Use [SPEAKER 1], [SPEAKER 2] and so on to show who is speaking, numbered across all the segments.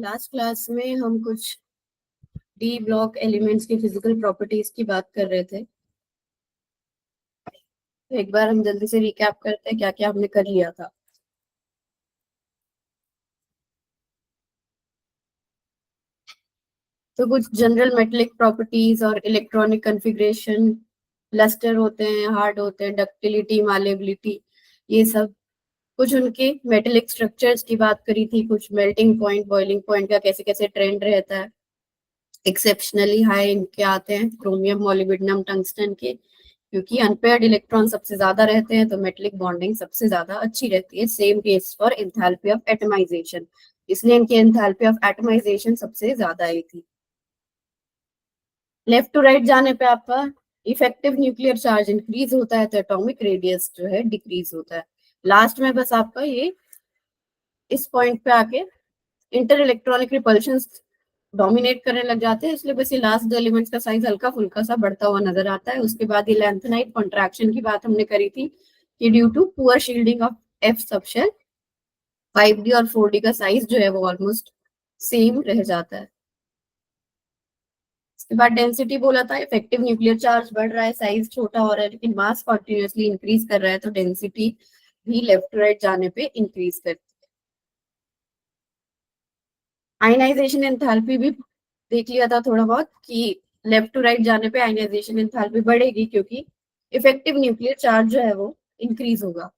[SPEAKER 1] Last class में हम कुछ डी ब्लॉक एलिमेंट्स की फिजिकल प्रॉपर्टीज की बात कर रहे थे। तो एक बार हम जल्दी से रिकैप करते हैं क्या क्या हमने कर लिया था। तो कुछ जनरल मेटेलिक प्रॉपर्टीज और इलेक्ट्रॉनिक कॉन्फ़िगरेशन, लस्टर होते हैं, हार्ड होते हैं, डक्टिलिटी, मालेबिलिटी, ये सब कुछ उनके मेटेलिक स्ट्रक्चर्स की बात करी थी। कुछ मेल्टिंग पॉइंट, बॉइलिंग पॉइंट का कैसे कैसे ट्रेंड रहता है। एक्सेप्शनली हाई इनके आते हैं क्रोमियम, मोलिब्डेनम, टंगस्टन के, क्योंकि अनपेयर्ड इलेक्ट्रॉन सबसे ज्यादा रहते हैं तो मेटेलिक बॉन्डिंग सबसे ज्यादा अच्छी रहती है। Same case for enthalpy of atomisation, इसलिए इनकी एंथैल्पी ऑफ एटमाइजेशन सबसे ज्यादा आई थी। लेफ्ट टू राइट जाने पे आपका इफेक्टिव न्यूक्लियर चार्ज इंक्रीज होता है तो एटॉमिक रेडियस जो है डिक्रीज होता है। लास्ट में बस आपका ये इस पॉइंट पे आके इंटर इलेक्ट्रॉनिक रिपल्शन डोमिनेट करने लग जाते हैं, इसलिए बस ये लास्ट दो एलिमेंट्स का साइज हल्का फुल्का सा बढ़ता हुआ नजर आता है। उसके बाद ये लैंथेनाइट कॉन्ट्रैक्शन की बात हमने करी थी कि due to poor shielding of f subshell 5D और 4D का साइज जो है वो ऑलमोस्ट सेम रह जाता है। इसके बाद डेंसिटी बोला था, इफेक्टिव न्यूक्लियर चार्ज बढ़ रहा है, साइज छोटा हो रहा है, लेकिन मास कॉन्टिन्यूसली इंक्रीज कर रहा है तो डेंसिटी भी लेफ्ट राइट जाने पे इंक्रीज करती है। आयनाइजेशन एंथैल्पी भी देख लिया था थोड़ा बहुत कि लेफ्ट टू राइट जाने पे आयनाइजेशन एंथैल्पी बढ़ेगी क्योंकि इफेक्टिव न्यूक्लियर चार्ज जो है वो इंक्रीज होगा।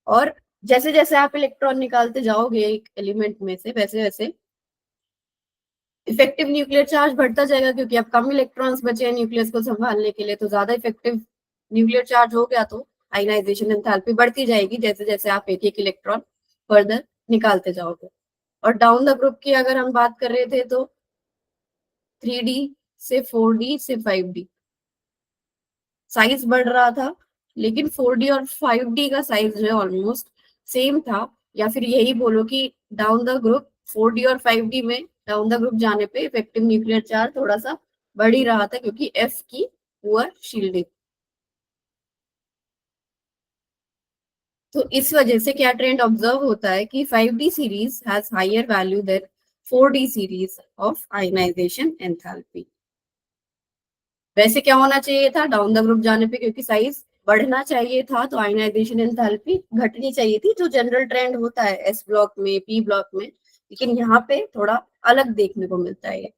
[SPEAKER 1] और जैसे जैसे आप इलेक्ट्रॉन निकालते जाओगे एक एलिमेंट में से वैसे वैसे इफेक्टिव न्यूक्लियर चार्ज बढ़ता जाएगा, क्योंकि अब कम इलेक्ट्रॉन्स बचे हैं न्यूक्लियस को संभालने के लिए, तो ज्यादा इफेक्टिव न्यूक्लियर चार्ज हो गया तो आयनाइजेशन एंथैल्पी बढ़ती जाएगी जैसे जैसे आप एक एक इलेक्ट्रॉन फर्दर निकालते जाओगे। और डाउन द ग्रुप की अगर हम बात कर रहे थे तो 3D से 4D से 5D साइज बढ़ रहा था, लेकिन 4D और 5D का साइज जो है ऑलमोस्ट सेम था। या फिर यही बोलो कि डाउन द ग्रुप 4D और 5D में डाउन द ग्रुप जाने पे इफेक्टिव न्यूक्लियर चार्ज थोड़ा सा बढ़ ही रहा था क्योंकि एफ की पुअर शील्डिंग। तो इस वजह से क्या ट्रेंड ऑब्जर्व होता है कि 5D series has higher value than 4D series of ionisation enthalpy. वैसे क्या होना चाहिए था डाउन द ग्रुप जाने पे, क्योंकि साइज बढ़ना चाहिए था तो आयनाइजेशन एंथैल्पी घटनी चाहिए थी, जो जनरल ट्रेंड होता है एस ब्लॉक में, पी ब्लॉक में, लेकिन यहाँ पे थोड़ा अलग देखने को मिलता है।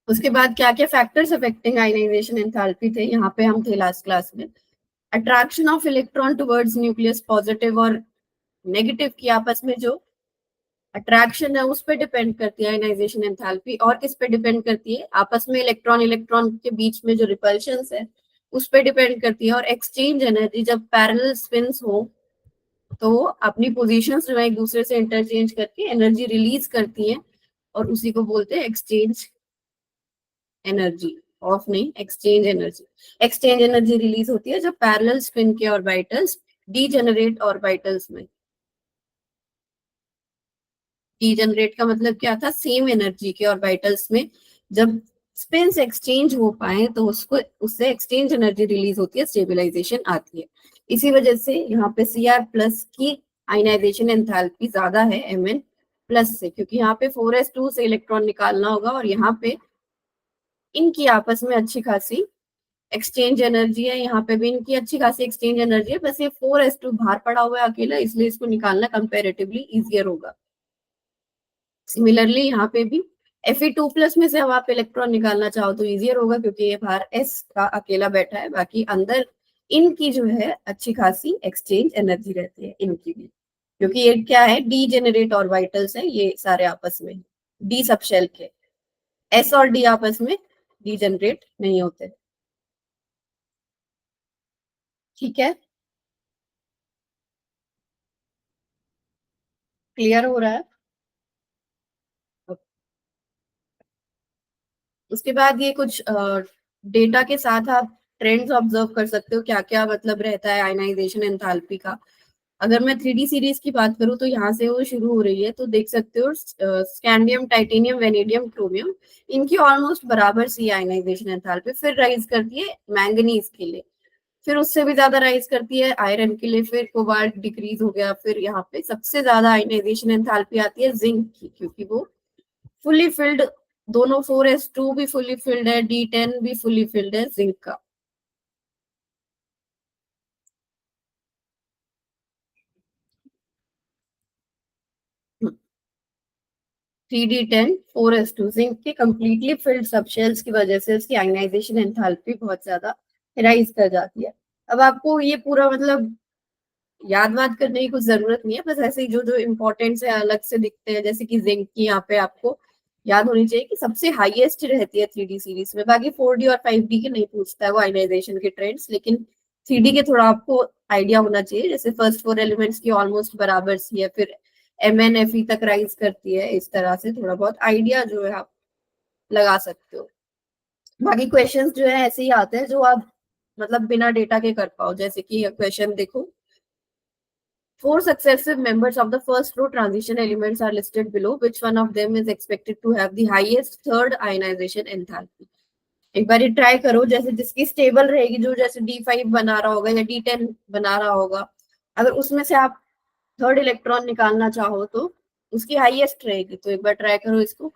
[SPEAKER 1] उसके बाद क्या क्या फैक्टर्स अफेक्टिंग आयनाइजेशन एंथैल्पी थे, यहाँ पे हम थे लास्ट क्लास में। Attraction of electron towards nucleus, positive और नेगेटिव की आपस में जो अट्रैक्शन है उस पर डिपेंड करती है आयनाइजेशन एंथैल्पी। और किस पे डिपेंड करती है, आपस में इलेक्ट्रॉन इलेक्ट्रॉन के बीच में जो रिपल्शन है उस पर डिपेंड करती है। और एक्सचेंज एनर्जी, जब पैरेलल स्पिन्स हो तो वो अपनी पोजीशंस जो है एक दूसरे से इंटरचेंज करके एनर्जी रिलीज करती है, और उसी को बोलते हैं एक्सचेंज एनर्जी। ऑफ नहीं, exchange energy. Exchange energy release होती है जब पैरेलल स्पिन के ऑर्बिटल्स डीजेनरेट ऑर्बिटल्स में। डीजेनरेट का मतलब क्या था, सेम एनर्जी के ऑर्बिटल्स में जब स्पिन्स एक्सचेंज हो पाए तो उसको उससे एक्सचेंज एनर्जी रिलीज होती है, स्टेबलाइजेशन आती है। इसी वजह से यहाँ पे Cr+ की आयनाइजेशन एंथैल्पी ज्यादा है Mn+ से, क्योंकि यहाँ पे 4s2 से इलेक्ट्रॉन निकालना होगा और यहाँ पे इनकी आपस में अच्छी खासी एक्सचेंज एनर्जी है। यहाँ पे भी इनकी अच्छी खासी एक्सचेंज एनर्जी है, बस ये 4s2 बाहर पड़ा हुआ है अकेला, इसलिए इसको निकालना कंपेरेटिवली इजियर होगा। सिमिलरली यहाँ पे भी Fe2+ में से अब आप इलेक्ट्रॉन निकालना चाहो तो इजियर होगा, क्योंकि ये बाहर s का अकेला बैठा है, बाकी अंदर इनकी जो है अच्छी खासी एक्सचेंज एनर्जी रहती है इनकी भी, क्योंकि ये क्या है, डी जेनरेट ऑर्बिटल्स है ये सारे आपस में, डी सबशेल के। s और d आपस में डी जनरेट नहीं होते। ठीक है, क्लियर हो रहा है। उसके बाद ये कुछ डेटा के साथ आप ट्रेंड्स ऑब्जर्व कर सकते हो, क्या क्या मतलब रहता है आयनाइजेशन एंथैल्पी का। अगर मैं 3D सीरीज की बात करूं तो यहाँ से वो शुरू हो रही है, तो देख सकते हो स्कैंडियम, टाइटेनियम, वेनेडियम, क्रोमियम, इनकी ऑलमोस्ट बराबर सी आयनाइजेशन एंथैल्पी। फिर राइज करती है मैंगनीज के लिए फिर उससे भी ज्यादा राइज करती है आयरन के लिए, फिर कोबाल्ट डिक्रीज हो गया, फिर यहाँ पे सबसे ज्यादा आयनाइजेशन एंथैल्पी आती है जिंक की, क्योंकि वो फुली फिल्ड, दोनों 4s2 भी फुली फिल्ड है, D10 भी फुली फिल्ड है जिंक का। हम्म। 3D10 4s2 जिंक के कंप्लीटली फिल्ड सबशेल्स की वजह से उसकी आयनाइजेशन एंथैल्पी बहुत ज्यादा राइज कर जाती है। अब आपको ये पूरा मतलब याद वाद करने की कुछ जरूरत नहीं है, बस ऐसे ही जो जो इम्पोर्टेंट से अलग से दिखते हैं, जैसे कि जिंक की यहाँ पे आपको याद होनी चाहिए कि सबसे हाईएस्ट रहती है 3D सीरीज में। बाकी 4D और 5D के नहीं पूछता है वो आयनाइजेशन के ट्रेंड्स, लेकिन 3D के थोड़ा आपको आइडिया होना चाहिए। जैसे फर्स्ट 4 एलिमेंट्स की ऑलमोस्ट बराबर सी है, फिर MnFe तक राइज करती है, इस तरह से थोड़ा बहुत आइडिया जो है आप लगा सकते हो। बाकी क्वेश्चंस जो है ऐसे ही आते हैं जो आप मतलब बिना डेटा के कर पाओ। जैसे कि क्वेश्चन देखो, four successive members of the first row transition elements are listed below. Which one of them is expected to have the highest third ionization enthalpy? एक बार ट्राई करो, जैसे जिसकी स्टेबल रहेगी, जो जैसे D5 बना रहा होगा या D10 बना रहा होगा, अगर उसमें से आप थर्ड इलेक्ट्रॉन निकालना चाहो तो उसकी हाईएस्ट रहेगी। तो एक बार ट्राई करो इसको।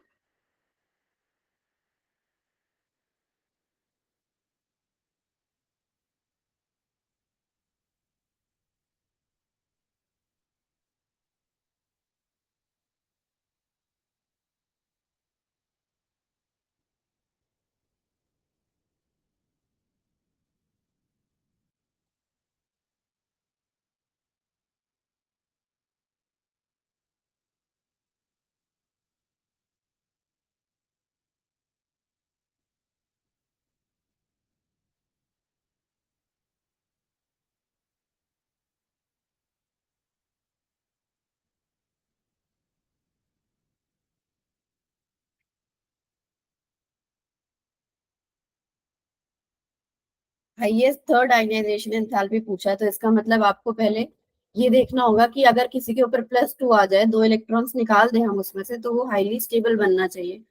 [SPEAKER 1] हाईएस्ट थर्ड आयनाइजेशन एंथैल्पी पूछा है, तो इसका मतलब आपको पहले ये देखना होगा कि अगर किसी के ऊपर +2 आ जाए, 2 इलेक्ट्रॉन्स निकाल दें हम उसमें से, तो वो हाईली स्टेबल बनना चाहिए।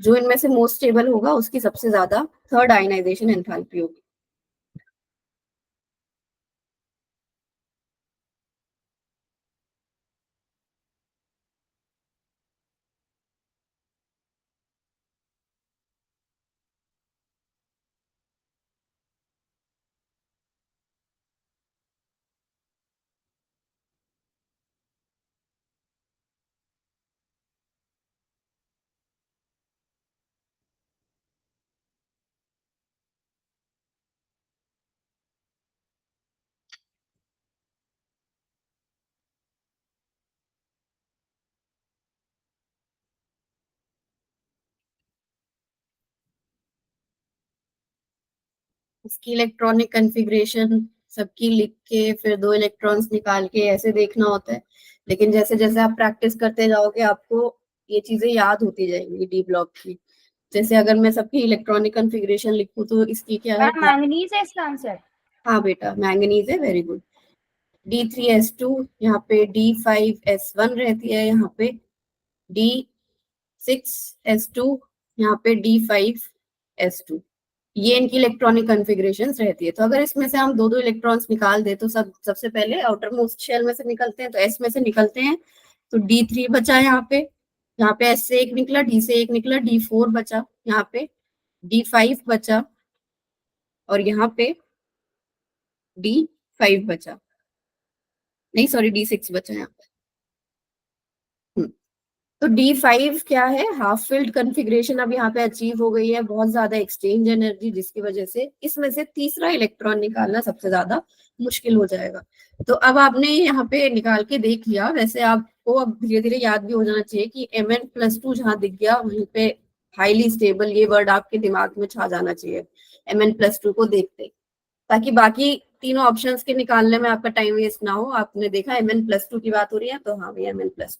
[SPEAKER 1] जो इनमें से मोस्ट स्टेबल होगा उसकी सबसे ज्यादा थर्ड आयनाइजेशन एंथैल्पी होगी। इसकी इलेक्ट्रॉनिक कन्फिग्रेशन सबकी लिख के फिर 2 इलेक्ट्रॉन्स निकाल के ऐसे देखना होता है। लेकिन जैसे जैसे आप प्रैक्टिस करते जाओगे आपको ये चीजें याद होती जाएंगी डी ब्लॉक की। जैसे अगर मैं सबकी इलेक्ट्रॉनिक कन्फिग्रेशन लिखूं तो इसकी क्या है।
[SPEAKER 2] मैंगनीज है इसका आंसर।
[SPEAKER 1] हाँ बेटा, मैंगनीज है, वेरी गुड। D3S2, यहाँ पे D5S1 रहती है, यहाँ पे D6S2, यहाँ पे D5S2। ये इनकी इलेक्ट्रॉनिक कॉन्फ़िगरेशंस रहती है। तो अगर इसमें से हम दो दो इलेक्ट्रॉन्स निकाल दे तो सबसे पहले आउटर मोस्ट शेल में से निकलते हैं, तो S में से निकलते हैं, तो D3 बचा यहाँ पे S से एक निकला, D से एक निकला, D4 बचा, यहाँ पे D5 बचा, और यहाँ पे D5 बचा, नहीं सॉरी D6 बचा यहाँ पे। तो D5 क्या है, हाफ फिल्ड कॉन्फ़िगरेशन अब यहाँ पे अचीव हो गई है, बहुत ज्यादा एक्सचेंज एनर्जी, जिसकी वजह से इसमें से तीसरा इलेक्ट्रॉन निकालना सबसे ज्यादा मुश्किल हो जाएगा। तो अब आपने यहाँ पे निकाल के देख लिया, वैसे आपको अब धीरे धीरे याद भी हो जाना चाहिए कि Mn+2 जहाँ दिख गया वहीं पे हाईली स्टेबल, ये वर्ड आपके दिमाग में छा जाना चाहिए Mn+2 को देखते, ताकि बाकी तीनों ऑप्शंस के निकालने में आपका टाइम वेस्ट ना हो। आपने देखा Mn+2 की बात हो रही है, तो हाँ भैया Mn+2।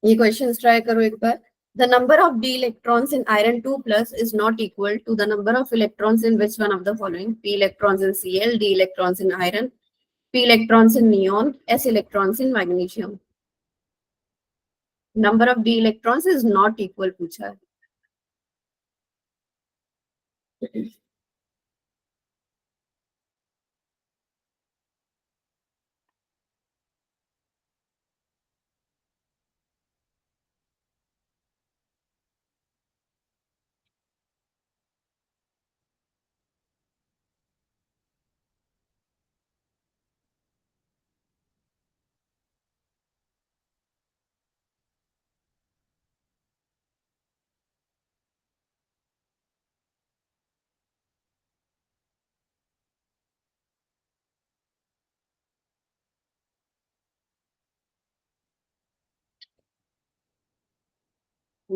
[SPEAKER 1] ये क्वेश्चन ट्राई करो एक बार। The number of d electrons in iron 2 plus is not equal to the number of electrons in which one of the following: p electrons in Cl, d electrons in iron, p electrons in neon, s electrons in magnesium. Number of d electrons is not equal पूछा है। ये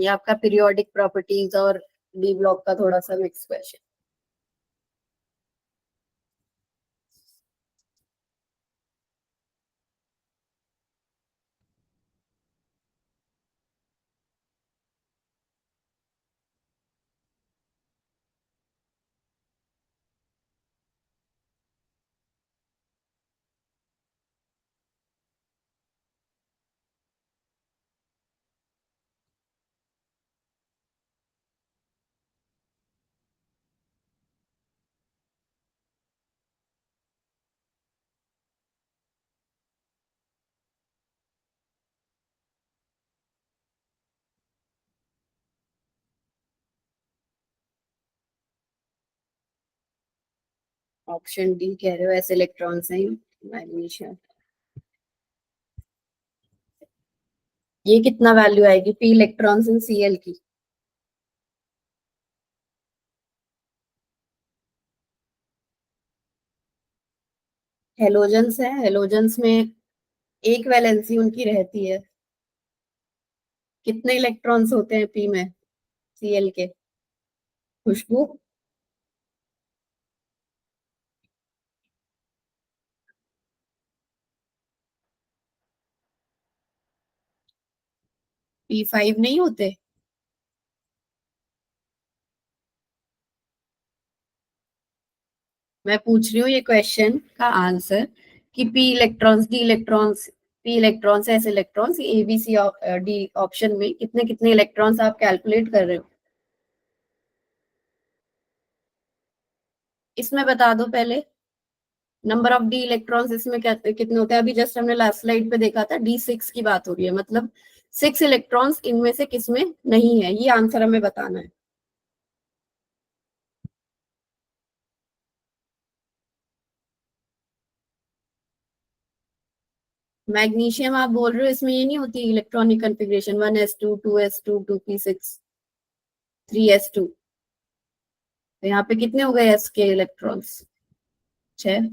[SPEAKER 1] आपका periodic properties और D block का थोड़ा सा mix question. Option D कह रहे हो, ऐसे इलेक्ट्रॉन्स हैं मैग्नीशियम। ये कितना वैल्यू आएगी पी इलेक्ट्रॉन्स इन सीएल की? हेलोजेंस है, हेलोजेंस में एक वैलेंसी उनकी रहती है। कितने इलेक्ट्रॉन्स होते हैं पी में सीएल के? खुशबू। P5 नहीं होते? मैं पूछ रही हूँ ये क्वेश्चन का आंसर कि p electrons, d electrons, p electrons, s electrons, A B C D option में कितने कितने इलेक्ट्रॉन्स आप कैलकुलेट कर रहे हो? इसमें बता दो पहले। नंबर ऑफ डी इलेक्ट्रॉन्स इसमें कितने होते हैं? अभी जस्ट हमने लास्ट स्लाइड पे देखा था D6 की बात हो रही है, मतलब 6 इलेक्ट्रॉन्स इनमें से किसमें नहीं है, ये आंसर हमें बताना है। मैग्नीशियम आप बोल रहे हो, इसमें ये नहीं होती electronic configuration 1s2 2s2 2p6 3s2? तो यहाँ पे कितने हो गए एस के इलेक्ट्रॉन्स? 6।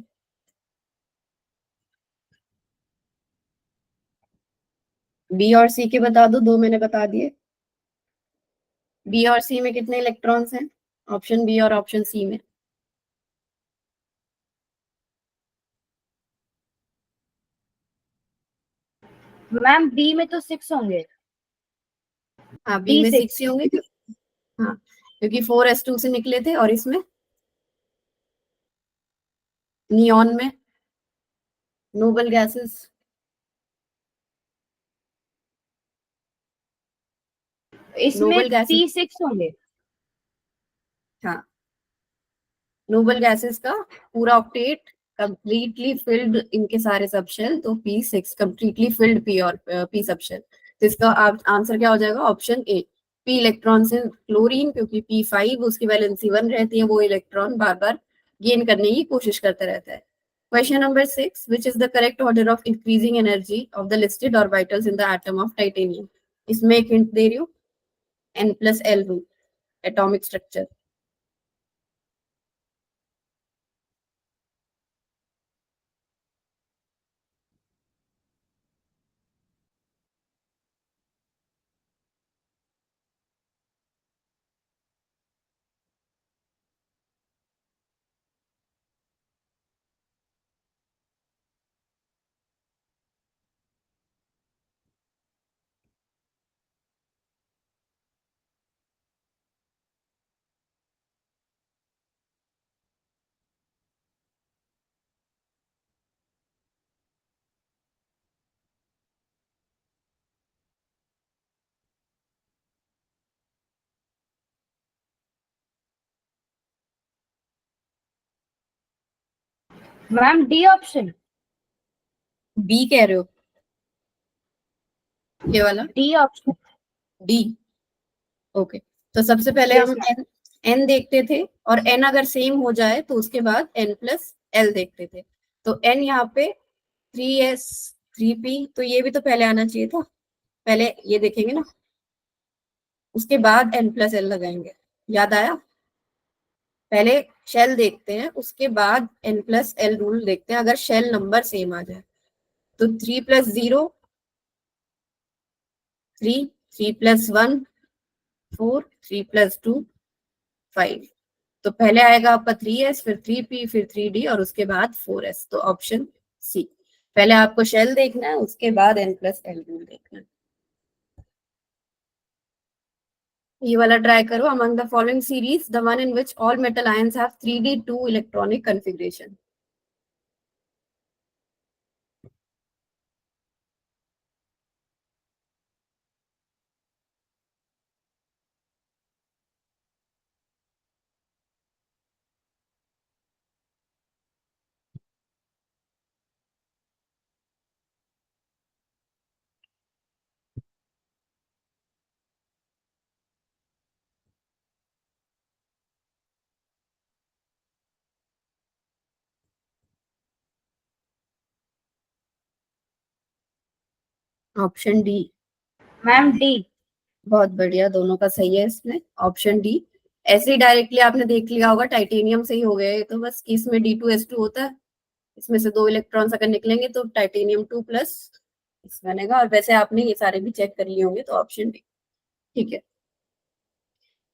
[SPEAKER 1] बी और सी के बता दो, दो मैंने बता दिए। बी और सी में कितने इलेक्ट्रॉन्स हैं? ऑप्शन बी और ऑप्शन सी में।
[SPEAKER 2] मैम बी में तो 6 होंगे।
[SPEAKER 1] हाँ, बी
[SPEAKER 2] डी
[SPEAKER 1] में 6
[SPEAKER 2] सिक्स
[SPEAKER 1] ही होंगे हाँ, क्योंकि 4s2 से निकले थे। और इसमें नियॉन में नोबल गैसेस।
[SPEAKER 2] इसमें
[SPEAKER 1] नोबल गैसेस,
[SPEAKER 2] P6 होंगे।
[SPEAKER 1] हाँ, नोबल गैसेस का पूरा ऑक्टेट कंप्लीटली फिल्ड इनके सारे सबशेल, तो P6 कंप्लीटली फिल्ड पी और पी सबशेल। तो इसका आंसर क्या हो जाएगा? Option A, P electrons in chlorine, क्योंकि P5 उसकी वैलेंसी 1 रहती है, वो इलेक्ट्रॉन बार बार गेन करने की कोशिश करता रहता है। Question number 6, which is the correct order of increasing energy of the listed orbitals in the atom of titanium? इसमें एक हिंट दे रही हूँ, N+L rule, atomic structure.
[SPEAKER 2] Ma'am D option.
[SPEAKER 1] B कह रहे हो? ये वाला
[SPEAKER 2] डी ऑप्शन।
[SPEAKER 1] डी। ओके, तो सबसे पहले
[SPEAKER 2] यस
[SPEAKER 1] हम
[SPEAKER 2] मैम।
[SPEAKER 1] एन देखते थे, और एन अगर सेम हो जाए तो उसके बाद एन प्लस एल देखते थे। तो एन यहाँ पे 3s 3p, तो ये भी तो पहले आना चाहिए था। पहले ये देखेंगे ना, उसके बाद एन प्लस एल लगाएंगे। याद आया? पहले शेल देखते हैं, उसके बाद एन प्लस एल रूल देखते हैं, अगर शेल नंबर सेम आ जाए। तो 3 + 0 3, 3 + 1 4, 3 + 2 5। तो पहले आएगा आपका 3s, फिर 3p, फिर 3d, और उसके बाद 4s। तो ऑप्शन सी। पहले आपको शेल देखना है, उसके बाद एन प्लस एल रूल देखना है। ये वाला ट्राई करो। Among the following series the one in which all metal ions have 3d2 electronic configuration. Option D.
[SPEAKER 2] Ma'am D.
[SPEAKER 1] बहुत बढ़िया, दोनों का सही है इसमें। Option D. ऐसे ही डायरेक्टली आपने देख लिया होगा, टाइटेनियम से ही हो गया ये तो, बस कि इसमें D2S2 होता है। इसमें से 2 इलेक्ट्रॉन्स अगर निकलेंगे तो टाइटेनियम 2 प्लस इस बनेगा। और वैसे आपने ये सारे भी चेक कर लिए होंगे, तो ऑप्शन डी ठीक है।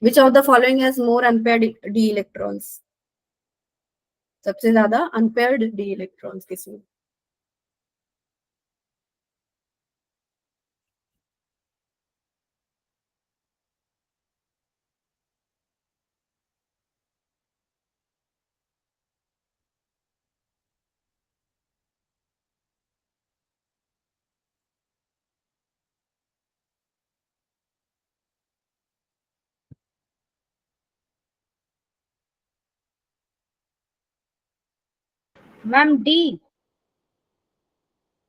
[SPEAKER 1] Which of the following has more unpaired D electrons? सबसे ज्यादा अनपेयर्ड डी इलेक्ट्रॉन्स किसमें?
[SPEAKER 2] Ma'am D.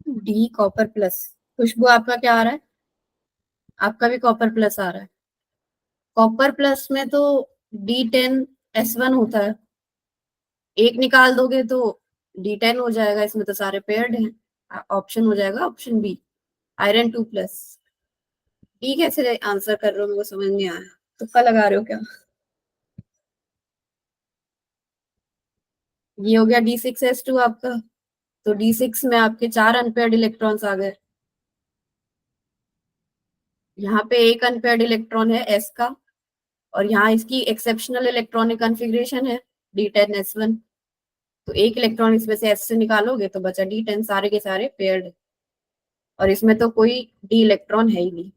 [SPEAKER 1] D copper plus. Khushboo, आपका क्या आ रहा है? आपका भी कॉपर प्लस आ रहा है। कॉपर प्लस में तो D10S1 होता है। एक निकाल दोगे तो D10 हो जाएगा। इसमें तो सारे पेयर्ड हैं। ऑप्शन हो जाएगा option B, iron 2 plus. D कैसे आंसर कर रहे हो, मेरे को समझ नहीं आया। तुक्का लगा रहे हो क्या? ये हो गया D6S2 आपका। तो D6 में आपके 4 अनपेयर्ड इलेक्ट्रॉन्स आ गए। यहाँ पे एक अनपेयर्ड इलेक्ट्रॉन है S का, और यहाँ इसकी एक्सेप्शनल इलेक्ट्रॉनिक कॉन्फ़िगरेशन है D10S1। तो एक इलेक्ट्रॉन इसमें से S से निकालोगे तो बचा D10, सारे के सारे पेयर्ड। और इसमें तो कोई डी इलेक्ट्रॉन है ही नहीं।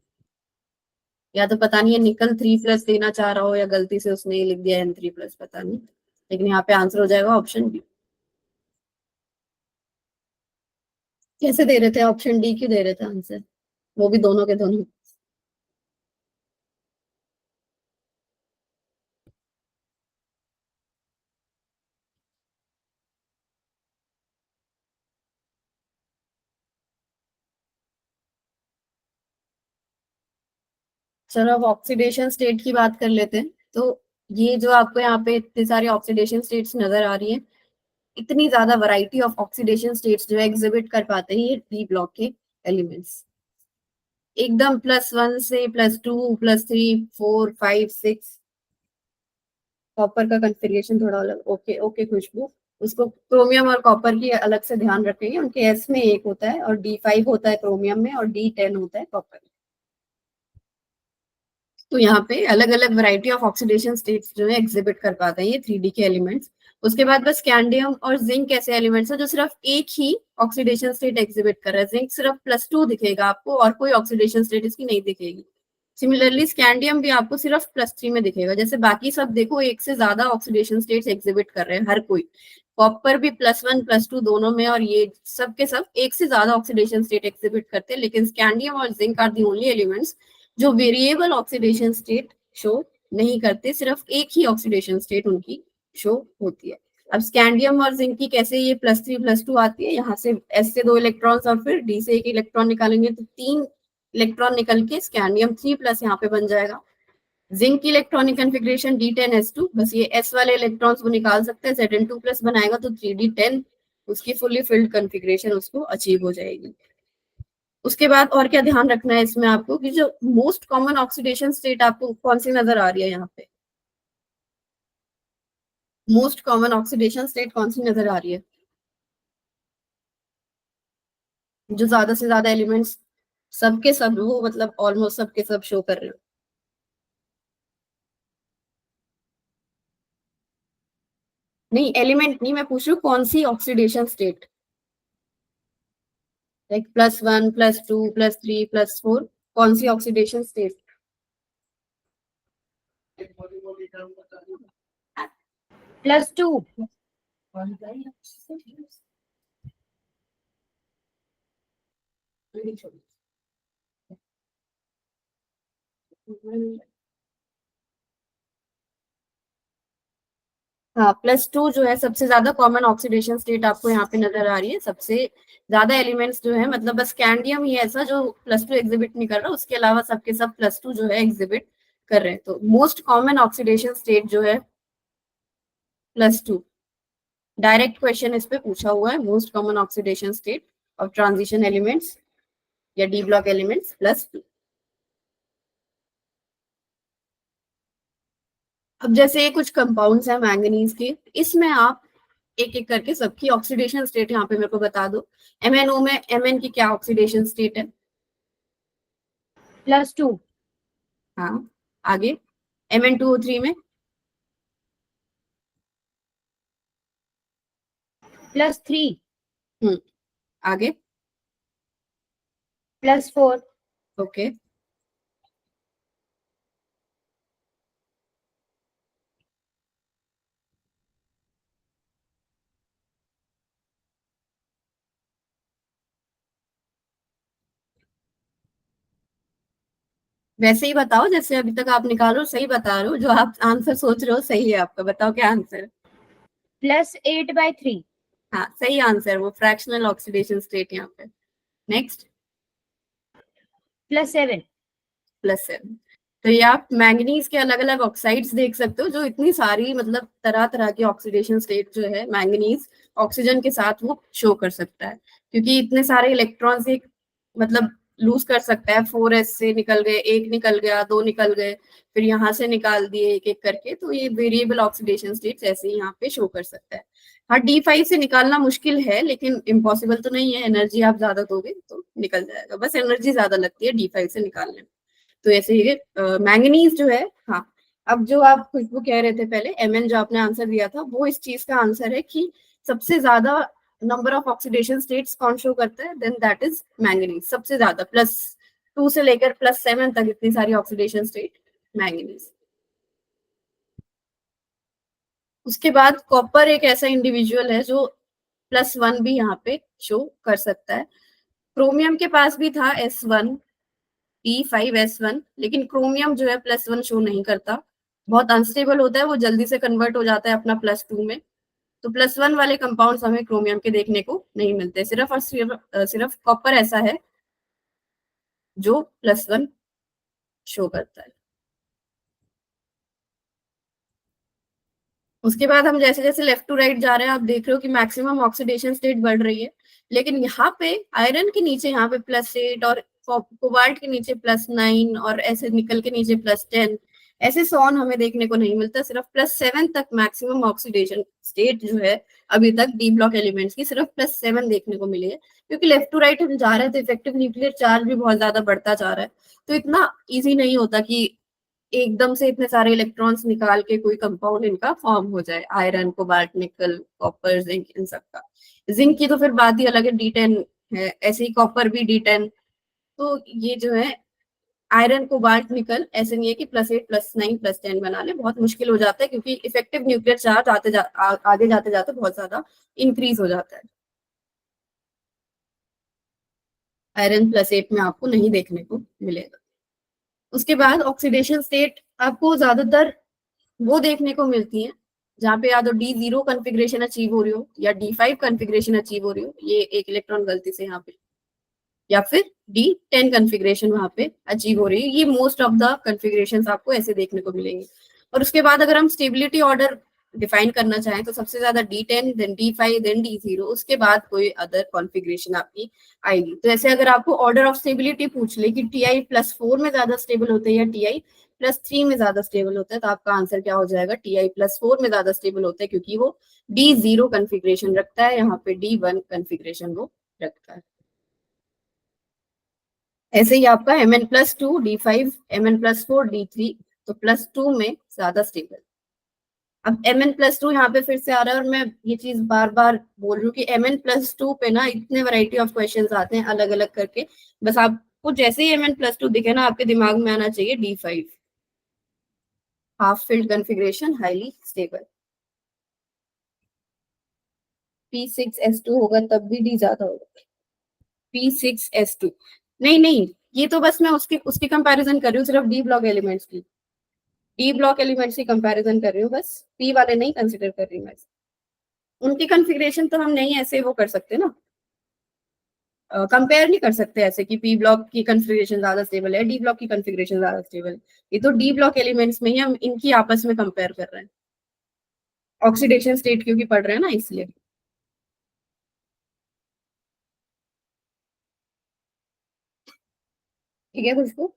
[SPEAKER 1] या तो पता नहीं है निकल 3 प्लस देना चाह रहा हो, या गलती से उसने ही लिख दिया N3 प्लस, पता नहीं। लेकिन यहाँ पे आंसर हो जाएगा ऑप्शन बी। कैसे दे रहे थे ऑप्शन डी, क्यों दे रहे थे आंसर? वो भी दोनों के दोनों। चलो अब ऑक्सीडेशन स्टेट की बात कर लेते हैं। तो ये जो आपको यहाँ पे इतनी सारी ऑक्सीडेशन स्टेट्स नजर आ रही है, इतनी ज्यादा वैरायटी ऑफ ऑक्सीडेशन स्टेट्स जो एग्जिबिट कर पाते हैं ये डी ब्लॉक के एलिमेंट्स। एकदम +1 से +2 +3 4 5 6। कॉपर का कॉन्फ़िगरेशन थोड़ा अलग। ओके ओके खुशबू, उसको क्रोमियम और कॉपर की अलग से ध्यान रखेंगे। उनके एस में एक होता है, और D5 होता है क्रोमियम में, और D10 होता है कॉपर में। तो यहाँ पे अलग अलग वैरायटी ऑफ ऑक्सीडेशन स्टेट्स जो है एग्जिबिट कर पाते हैं ये 3D के एलिमेंट्स। उसके बाद बस स्कैंडियम और जिंक ऐसे एलिमेंट्स हैं जो सिर्फ एक ही ऑक्सीडेशन स्टेट एग्जिबिट कर रहा है। जिंक सिर्फ +2 दिखेगा आपको, और कोई ऑक्सीडेशन स्टेट इसकी नहीं दिखेगी। सिमिलरली स्कैंडियम भी आपको सिर्फ +3 में दिखेगा। जैसे बाकी सब देखो एक से ज्यादा ऑक्सीडेशन स्टेट्स एग्जिबिट कर रहे हैं हर कोई। कॉपर भी +1 +2 दोनों में, और ये सब के सब एक से ज्यादा ऑक्सीडेशन स्टेट एग्जिबिट करते हैं। लेकिन स्कैंडियम और zinc are the only elements जो वेरिएबल ऑक्सीडेशन स्टेट शो नहीं करते, सिर्फ एक ही ऑक्सीडेशन स्टेट उनकी शो होती है। अब स्कैंडियम और जिंक की कैसे ये +3+2 आती है, यहाँ से S से 2 इलेक्ट्रॉन्स और फिर D से 1 इलेक्ट्रॉन निकालेंगे तो 3 इलेक्ट्रॉन निकल के स्कैंडियम 3+ यहाँ पे बन जाएगा। जिंक की इलेक्ट्रॉनिक कॉन्फ़िगरेशन D10S2, बस ये S वाले इलेक्ट्रॉन्स वो निकाल सकते हैं, Zn2+ बनाएगा तो 3D10, उसकी फुली फिल्ड कॉन्फ़िगरेशन उसको अचीव हो जाएगी। उसके बाद और क्या ध्यान रखना है इसमें आपको कि जो मोस्ट कॉमन ऑक्सीडेशन स्टेट आपको कौन सी नजर आ रही है, यहाँ पे मोस्ट कॉमन ऑक्सीडेशन स्टेट कौन सी नजर आ रही है, जो ज्यादा से ज्यादा एलिमेंट्स सबके सब वो मतलब ऑलमोस्ट सबके सब शो कर रहे हो। नहीं एलिमेंट नहीं, मैं पूछ रही हूँ कौन सी ऑक्सीडेशन स्टेट, लाइक +1 +2 +3 +4, कौन सी ऑक्सीडेशन स्टेट?
[SPEAKER 2] +2.
[SPEAKER 1] हाँ +2 जो है सबसे ज्यादा कॉमन ऑक्सीडेशन स्टेट आपको यहाँ पे नजर आ रही है। सबसे ज्यादा एलिमेंट्स जो है मतलब बस कैंडियम ही ऐसा जो +2 एग्जिबिट नहीं कर रहा, उसके अलावा सबके सब +2 जो है एग्जिबिट कर रहे हैं। तो मोस्ट कॉमन ऑक्सीडेशन स्टेट जो है +2, डायरेक्ट क्वेश्चन इस पे पूछा हुआ है, most common oxidation state of transition elements या डी ब्लॉक एलिमेंट्स +2। अब जैसे ये कुछ कंपाउंड्स हैं मैंगनीज के, इसमें आप एक एक करके सबकी ऑक्सीडेशन स्टेट यहाँ पे मेरे को बता दो। MnO में Mn की क्या ऑक्सीडेशन स्टेट है?
[SPEAKER 2] +2.
[SPEAKER 1] हाँ आगे Mn2O3 में
[SPEAKER 2] +3.
[SPEAKER 1] आगे
[SPEAKER 2] +4.
[SPEAKER 1] ओके। वैसे ही बताओ जैसे अभी तक आप निकाल रहे हो, सही बता रहे हो, जो आप आंसर सोच रहे हो सही है आपका, बताओ क्या आंसर है?
[SPEAKER 2] +8/3.
[SPEAKER 1] हाँ सही आंसर, वो फ्रैक्शनल ऑक्सीडेशन स्टेट यहाँ पे। नेक्स्ट
[SPEAKER 2] +7.
[SPEAKER 1] +7। तो ये आप मैंगनीज के अलग अलग ऑक्साइड्स देख सकते हो, जो इतनी सारी मतलब तरह तरह की ऑक्सीडेशन स्टेट जो है मैंगनीज ऑक्सीजन के साथ वो शो कर सकता है, क्योंकि इतने सारे इलेक्ट्रॉन्स एक मतलब लूज कर सकता है। 4s से निकल गए, एक निकल गया, दो निकल गए, फिर यहाँ से निकाल दिए एक एक करके, तो ये वेरिएबल ऑक्सीडेशन स्टेट्स ऐसे ही यहाँ पे शो कर सकता है। हाँ D5 से निकालना मुश्किल है लेकिन इम्पॉसिबल तो नहीं है, एनर्जी आप ज्यादा दोगे तो निकल जाएगा, बस एनर्जी ज्यादा लगती है D5 से निकालने में। तो ऐसे ही मैंगनीज जो है, हाँ अब जो आप खुशबू कह रहे थे पहले Mn जो आपने आंसर दिया था, वो इस चीज का आंसर है कि सबसे ज्यादा नंबर ऑफ ऑक्सीडेशन स्टेट्स कौन शो करता है, देन दैट इज मैंगनीज। सबसे ज्यादा +2 से लेकर +7 तक इतनी सारी ऑक्सीडेशन स्टेट मैंगनीज। उसके बाद कॉपर एक ऐसा इंडिविजुअल है जो +1 भी यहाँ पे शो कर सकता है। क्रोमियम के पास भी था S1 E5S1, लेकिन क्रोमियम जो है +1 शो नहीं करता, बहुत अनस्टेबल होता है, वो जल्दी से कन्वर्ट हो जाता है अपना +2 में। तो +1 वाले कंपाउंड्स हमें क्रोमियम के देखने को नहीं मिलते, सिर्फ और सिर्फ कॉपर ऐसा है जो +1 शो करता है। उसके बाद हम जैसे जैसे लेफ्ट टू राइट जा रहे हैं, आप देख रहे हो कि मैक्सिमम ऑक्सीडेशन स्टेट बढ़ रही है, लेकिन यहाँ पे आयरन के नीचे यहाँ पे +8 और कोबाल्ट के नीचे +9 और ऐसे निकल के नीचे +10, ऐसे सोन हमें देखने को नहीं मिलता। सिर्फ +7 तक मैक्सिमम ऑक्सीडेशन स्टेट जो है अभी तक डी ब्लॉक एलिमेंट्स की सिर्फ +7 देखने को मिली है, क्योंकि लेफ्ट टू राइट हम जा रहे थे, इफेक्टिव न्यूक्लियर चार्ज भी बहुत ज्यादा बढ़ता जा रहा है, तो इतना ईजी नहीं होता कि एकदम से इतने सारे इलेक्ट्रॉन्स निकाल के कोई कंपाउंड इनका फॉर्म हो जाए, iron cobalt nickel copper zinc इन सब का। जिंक की तो फिर बात ही अलग है, D10 है, ऐसे ही कॉपर भी D10। तो ये जो है आयरन कोबाल्ट निकल ऐसे नहीं है कि +8 +9 +10 बना ले, बहुत मुश्किल हो जाता है, क्योंकि इफेक्टिव न्यूक्लियर चार्ज आगे जाते जाते बहुत ज्यादा इंक्रीज हो जाता है। आयरन +8 में आपको नहीं देखने को मिलेगा। उसके बाद ऑक्सीडेशन स्टेट आपको ज्यादातर वो देखने को मिलती है जहाँ पे या तो D0 कॉन्फ़िगरेशन अचीव हो रही हो या D5 कॉन्फ़िगरेशन अचीव हो रही हो, ये एक इलेक्ट्रॉन गलती से यहाँ पे, या फिर D10 कॉन्फ़िगरेशन वहां पे अचीव हो रही है। ये मोस्ट ऑफ द कॉन्फ़िगरेशंस आपको ऐसे देखने को मिलेंगे। और उसके बाद अगर हम स्टेबिलिटी ऑर्डर डिफाइन करना चाहें तो सबसे ज्यादा D10, then D5, then D0, उसके बाद कोई अदर कॉन्फ़िगरेशन आपकी आएगी। तो ऐसे अगर आपको ऑर्डर ऑफ स्टेबिलिटी पूछ ले कि Ti+4 में ज्यादा स्टेबल होते हैं या Ti+3 में ज्यादा स्टेबल होता है, तो आपका आंसर क्या हो जाएगा? Ti+4 में ज्यादा स्टेबल होता है, क्योंकि वो D0 कॉन्फ़िगरेशन रखता है, यहाँ पे D1 कॉन्फ़िगरेशन वो रखता है। ऐसे ही आपका Mn+2 D5, Mn+4 D3, तो +2 में ज्यादा स्टेबल। अब Mn+2 यहाँ पे फिर से आ रहा है, और मैं ये चीज बार बार बोल रही हूँ कि Mn+2 पे ना इतने वैरायटी ऑफ क्वेश्चंस आते हैं अलग अलग करके। बस आपको जैसे ही Mn+2 दिखे ना, आपके दिमाग में आना चाहिए D5, half filled configuration, highly stable. P6S2 होगा तब भी D ज्यादा होगा। P6S2, नहीं नहीं, ये तो बस मैं उसकी उसकी कंपैरिजन कर रही हूँ, सिर्फ डी ब्लॉक एलिमेंट्स की। डी ब्लॉक एलिमेंट्स की कंपैरिजन कर रही हूँ, बस पी वाले नहीं कंसिडर कर रही मैं। उनकी कॉन्फ़िगरेशन तो हम नहीं ऐसे वो कर सकते ना, कंपेयर नहीं कर सकते ऐसे कि पी ब्लॉक की कॉन्फ़िगरेशन ज्यादा स्टेबल है, डी ब्लॉक की कॉन्फ़िगरेशन ज्यादा स्टेबल है। ये तो डी ब्लॉक एलिमेंट्स में ही हम इनकी आपस में कंपेयर कर रहे हैं, ऑक्सीडेशन स्टेट क्योंकि पढ़ रहे हैं ना, इसलिए। ठीक है खुशबू?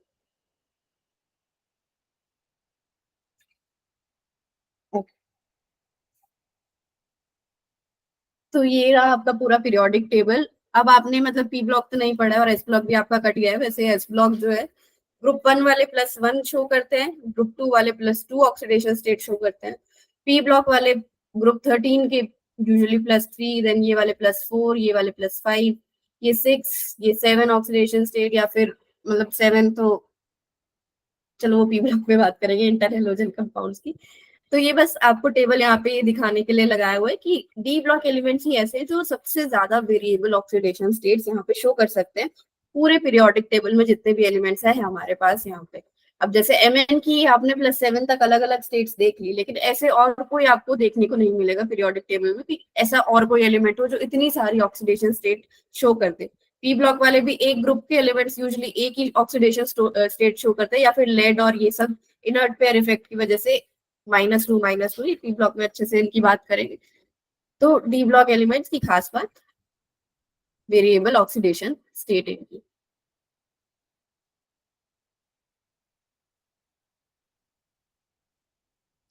[SPEAKER 1] तो ये रहा आपका पूरा पीरियोडिक टेबल। अब आपने मतलब पी ब्लॉक तो नहीं पढ़ा है और एस ब्लॉक भी आपका कट गया है। वैसे एस ब्लॉक जो है, ग्रुप 1 वाले +1 शो करते हैं, ग्रुप 2 वाले +2 ऑक्सीडेशन स्टेट शो करते हैं। पी ब्लॉक वाले ग्रुप 13 के यूजुअली +3, देन ये वाले +4, ये वाले +5, ये 6, ये 7 ऑक्सीडेशन स्टेट, या फिर मतलब 7 तो चलो वो पी ब्लॉक में बात करेंगे, इंटर हेलोजन कंपाउंड्स की। तो ये बस आपको टेबल यहाँ पे दिखाने के लिए लगाया हुआ है कि डी ब्लॉक एलिमेंट्स ही ऐसे हैं जो सबसे ज्यादा वेरिएबल ऑक्सीडेशन स्टेट्स यहाँ पे शो कर सकते हैं पूरे पीरियोडिक टेबल में, जितने भी एलिमेंट्स है हमारे पास यहाँ पे। अब जैसे Mn की आपने +7 तक अलग अलग स्टेट्स देख ली, लेकिन ऐसे और कोई आपको देखने को नहीं मिलेगा पीरियोडिक टेबल में कि ऐसा और कोई एलिमेंट हो जो इतनी सारी ऑक्सीडेशन स्टेट शो कर दे। पी ब्लॉक वाले भी एक ग्रुप के एलिमेंट्स यूजुअली एक ही ऑक्सीडेशन स्टेट शो करते हैं, या फिर लेड और ये सब इनर्ट पेयर इफेक्ट की वजह से -2 डी ब्लॉक में अच्छे से इनकी बात करेंगे। तो डी ब्लॉक एलिमेंट्स की खास बात वेरिएबल ऑक्सीडेशन स्टेट इनकी।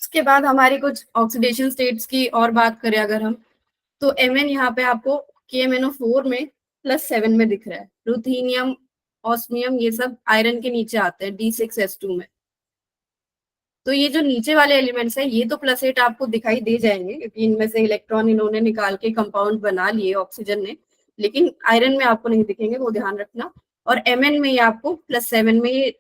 [SPEAKER 1] उसके बाद हमारी कुछ ऑक्सीडेशन स्टेट्स की और बात करें अगर हम, तो Mn यहाँ पे आपको KMnO4 में +7 में दिख रहा है। रुथीनियम, ऑस्मियम, ये सब आयरन के नीचे आते हैं D6S2 में। तो ये जो नीचे वाले एलिमेंट्स हैं ये तो +8 आपको दिखाई दे जाएंगे, क्योंकि इनमें से इलेक्ट्रॉन इन्होंने निकाल के कंपाउंड बना लिए ऑक्सीजन ने, लेकिन आयरन में आपको नहीं दिखेंगे, वो ध्यान रखना। और Mn में ये आपको +7 में, ये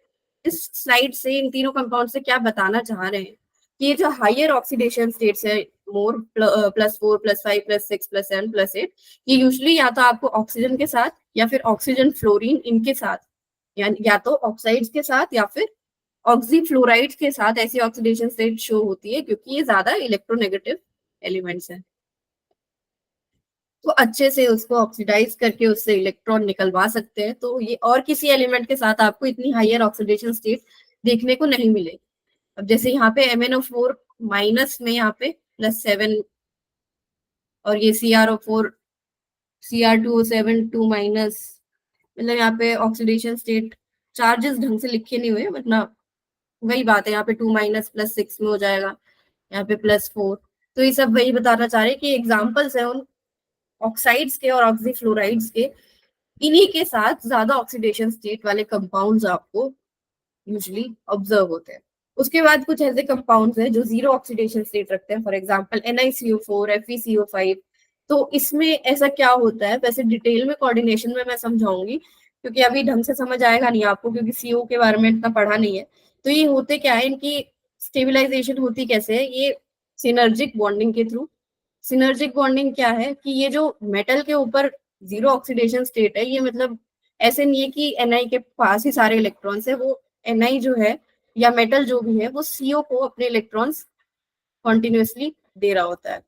[SPEAKER 1] इस स्लाइड से इन तीनों कंपाउंड से क्या बताना चाह रहे हैं कि ये जो हायर ऑक्सीडेशन स्टेट्स है, मोर +4, +5, +6, +7, +8, ये यूजुअली या तो आपको ऑक्सीजन के साथ या फिर ऑक्सीजन फ्लोरीन इनके साथ, या तो ऑक्साइड्स के साथ या फिर ऑक्सीफ्लोराइड्स के साथ ऐसी ऑक्सीडेशन स्टेट शो होती है, क्योंकि ये ज्यादा इलेक्ट्रोनेगेटिव एलिमेंट्स हैं। तो अच्छे से उसको ऑक्सीडाइज करके उससे इलेक्ट्रॉन निकलवा सकते हैं। तो ये और किसी एलिमेंट के साथ आपको इतनी हायर ऑक्सीडेशन स्टेट देखने को नहीं मिलेगी। अब जैसे यहाँ पे MnO4 माइनस में यहाँ पे +7, और ये CrO4 Cr2O7 2 माइनस, मतलब यहाँ पे ऑक्सीडेशन स्टेट चार्जेस ढंग से लिखे नहीं हुए, वरना वही बात है, यहाँ पे 2 माइनस +6 में हो जाएगा, यहाँ पे +4। तो ये सब वही बताना चाह रहे हैं कि एग्जाम्पल्स है उन ऑक्साइड्स के और ऑक्सीफ्लोराइड्स के, इन्हीं के साथ ज्यादा ऑक्सीडेशन स्टेट वाले कंपाउंड्स आपको यूजुअली ऑब्जर्व होते हैं। उसके बाद कुछ ऐसे कंपाउंड्स हैं जो जीरो ऑक्सीडेशन स्टेट रखते हैं, फॉर एग्जांपल NiCO4, FeCO5। तो इसमें ऐसा क्या होता है, वैसे डिटेल में कोऑर्डिनेशन में मैं समझाऊंगी, क्योंकि अभी ढंग से समझ आएगा नहीं आपको, क्योंकि CO के बारे में इतना पढ़ा नहीं है। तो ये होते क्या है, इनकी स्टेबिलाईजेशन होती कैसे है, ये सिनर्जिक बॉन्डिंग के थ्रू। सिनर्जिक बॉन्डिंग क्या है कि ये जो मेटल के ऊपर जीरो ऑक्सीडेशन स्टेट है, ये मतलब ऐसे नहीं है कि Ni के पास ही सारे इलेक्ट्रॉन्स है, वो Ni जो है या मेटल जो भी है, वो CO को अपने इलेक्ट्रॉन्स कॉन्टिन्यूसली दे रहा होता है।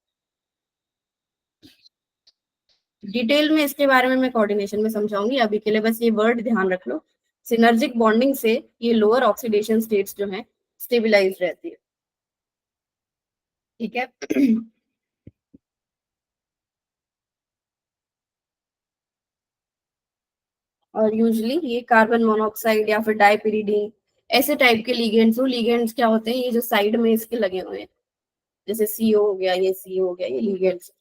[SPEAKER 1] डिटेल में इसके बारे में मैं कोऑर्डिनेशन में समझाऊंगी, अभी के लिए बस ये वर्ड ध्यान रख लो। सिनर्जिक बॉन्डिंग से ये लोअर ऑक्सीडेशन स्टेट्स जो है स्टेबलाइज रहती है, ठीक है। और यूजली ये कार्बन मोनोऑक्साइड या फिर डाइपिरिडीन ऐसे टाइप के लिगेंड्स, वो लिगेंड्स क्या होते हैं, ये जो साइड में इसके लगे हुए हैं, जैसे सीओ हो गया, ये सीओ हो गया, ये लिगेंड्स,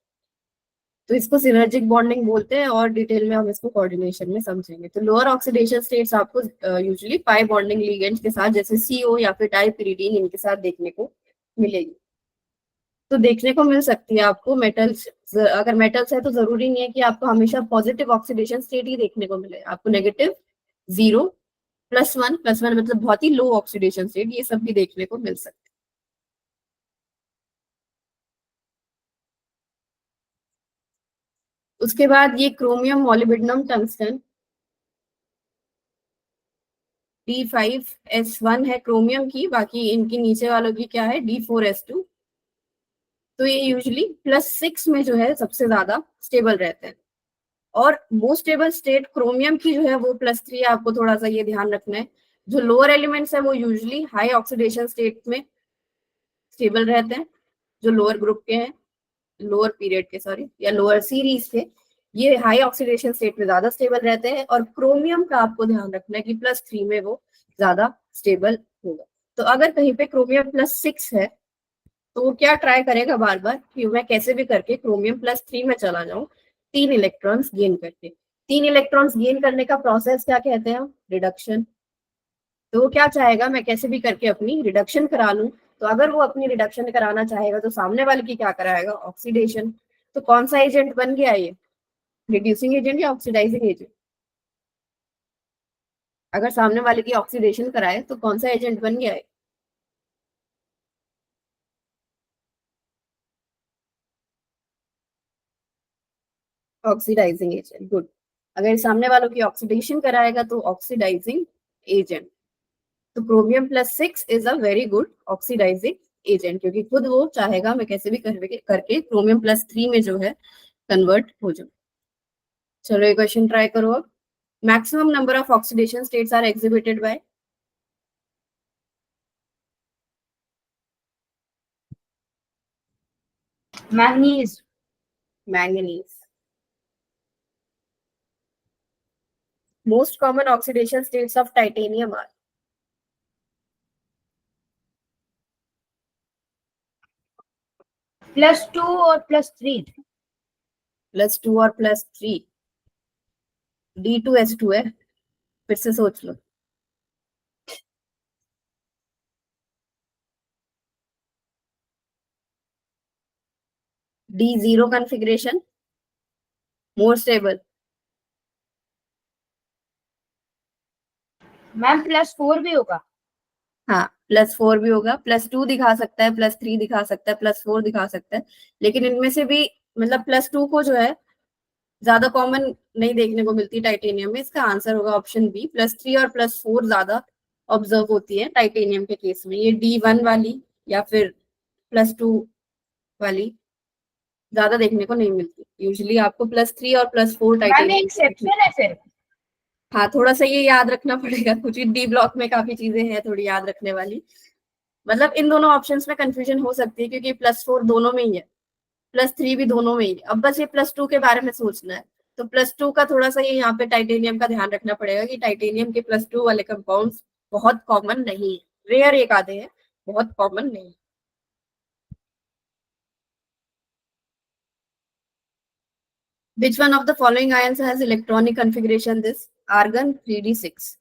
[SPEAKER 1] तो इसको सिनर्जिक बॉन्डिंग बोलते हैं। और डिटेल में हम इसको कोऑर्डिनेशन में समझेंगे। तो लोअर ऑक्सीडेशन स्टेट्स आपको यूजुअली पाई बॉन्डिंग लिगेंड्स के साथ, जैसे सीओ या फिर डाइपिरिडीन, इनके साथ देखने को मिलेगी। तो देखने को मिल सकती है आपको मेटल्स, अगर मेटल्स है तो जरूरी नहीं है कि आपको हमेशा पॉजिटिव ऑक्सीडेशन स्टेट ही देखने को मिले, आपको नेगेटिव, 0, +1, +1 मतलब बहुत ही लो ऑक्सीडेशन स्टेट, ये सब भी देखने को मिल सकते हैं। उसके बाद ये क्रोमियम, मॉलिब्डेनम, टंगस्टन, D5S1 है क्रोमियम की, बाकी इनकी नीचे वालों की क्या है, D4S2। तो ये यूजुअली +6 में जो है सबसे ज्यादा स्टेबल रहते हैं। और मोस्ट स्टेबल स्टेट क्रोमियम की जो है वो +3 है, आपको थोड़ा सा ये ध्यान रखना है। जो लोअर एलिमेंट्स है वो यूजुअली हाई ऑक्सीडेशन स्टेट में स्टेबल रहते हैं, जो लोअर ग्रुप के हैं, लोअर पीरियड के, सॉरी, या लोअर सीरीज के, ये हाई ऑक्सीडेशन स्टेट में ज्यादा स्टेबल रहते हैं। और क्रोमियम का आपको ध्यान रखना है कि +3 में वो ज्यादा स्टेबल होगा। तो अगर कहीं पे क्रोमियम +6 है तो वो क्या ट्राई करेगा बार बार कि मैं कैसे भी करके क्रोमियम +3 में चला जाऊं, 3 इलेक्ट्रॉन्स गेन करके। 3 इलेक्ट्रॉन्स गेन करने का प्रोसेस क्या कहते हैं, रिडक्शन। तो वो क्या चाहेगा, मैं कैसे भी करके अपनी रिडक्शन करा लूं। तो अगर वो अपनी रिडक्शन कराना चाहेगा तो सामने वाले की क्या कराएगा, ऑक्सीडेशन। तो कौन सा एजेंट बन गया ये, रिड्यूसिंग एजेंट या ऑक्सीडाइजिंग एजेंट। अगर सामने वाले की ऑक्सीडेशन कराए तो कौन सा एजेंट बन गया है, ऑक्सीडाइजिंग एजेंट, गुड। अगर सामने वालों की ऑक्सीडेशन कराएगा तो ऑक्सीडाइजिंग एजेंट। तो chromium +6 is a very good oxidising agent, क्योंकि खुद वो चाहेगा मैं कैसे भी करके क्रोमियम +3 में जो है कन्वर्ट हो जाऊं। चलो ये क्वेश्चन ट्राई करो अब। Maximum number of oxidation states are exhibited by,
[SPEAKER 2] manganese,
[SPEAKER 1] manganese. Most common oxidation states of titanium are,
[SPEAKER 2] +2 और +3।
[SPEAKER 1] +2 और +3, D2S2 है, फिर से सोच लो। D0 configuration more stable.
[SPEAKER 2] Ma'am +4 भी होगा।
[SPEAKER 1] हाँ, +4 भी होगा, +2 दिखा सकता है, +3 दिखा सकता है, +4 दिखा सकता है। लेकिन इनमें से भी मतलब +2 को जो है ज्यादा कॉमन नहीं देखने को मिलती टाइटेनियम में। इसका आंसर होगा ऑप्शन बी, +3 और +4 ज्यादा ऑब्जर्व होती है टाइटेनियम के केस में। ये D1 वाली या फिर +2 वाली ज्यादा देखने को नहीं मिलती। यूजुअली आपको +3 और +4
[SPEAKER 2] मैम ये
[SPEAKER 1] टाइटेनियम की दिखने।
[SPEAKER 2] एक्सेप्शन है फिर।
[SPEAKER 1] हाँ, थोड़ा सा ये याद रखना पड़ेगा, कुछ डी ब्लॉक में काफी चीजें हैं थोड़ी याद रखने वाली। मतलब इन दोनों ऑप्शंस में कंफ्यूजन हो सकती है क्योंकि +4 दोनों में ही है, +3 भी दोनों में ही है। अब बस ये +2 के बारे में सोचना है। तो +2 का थोड़ा सा ये यहाँ पे टाइटेनियम का ध्यान रखना पड़ेगा कि टाइटेनियम के +2 वाले कंपाउंड्स बहुत कॉमन नहीं है, रेयर एक आधे हैं, बहुत कॉमन नहीं। Which one of the following ions has electronic configuration this? Argon 3d6.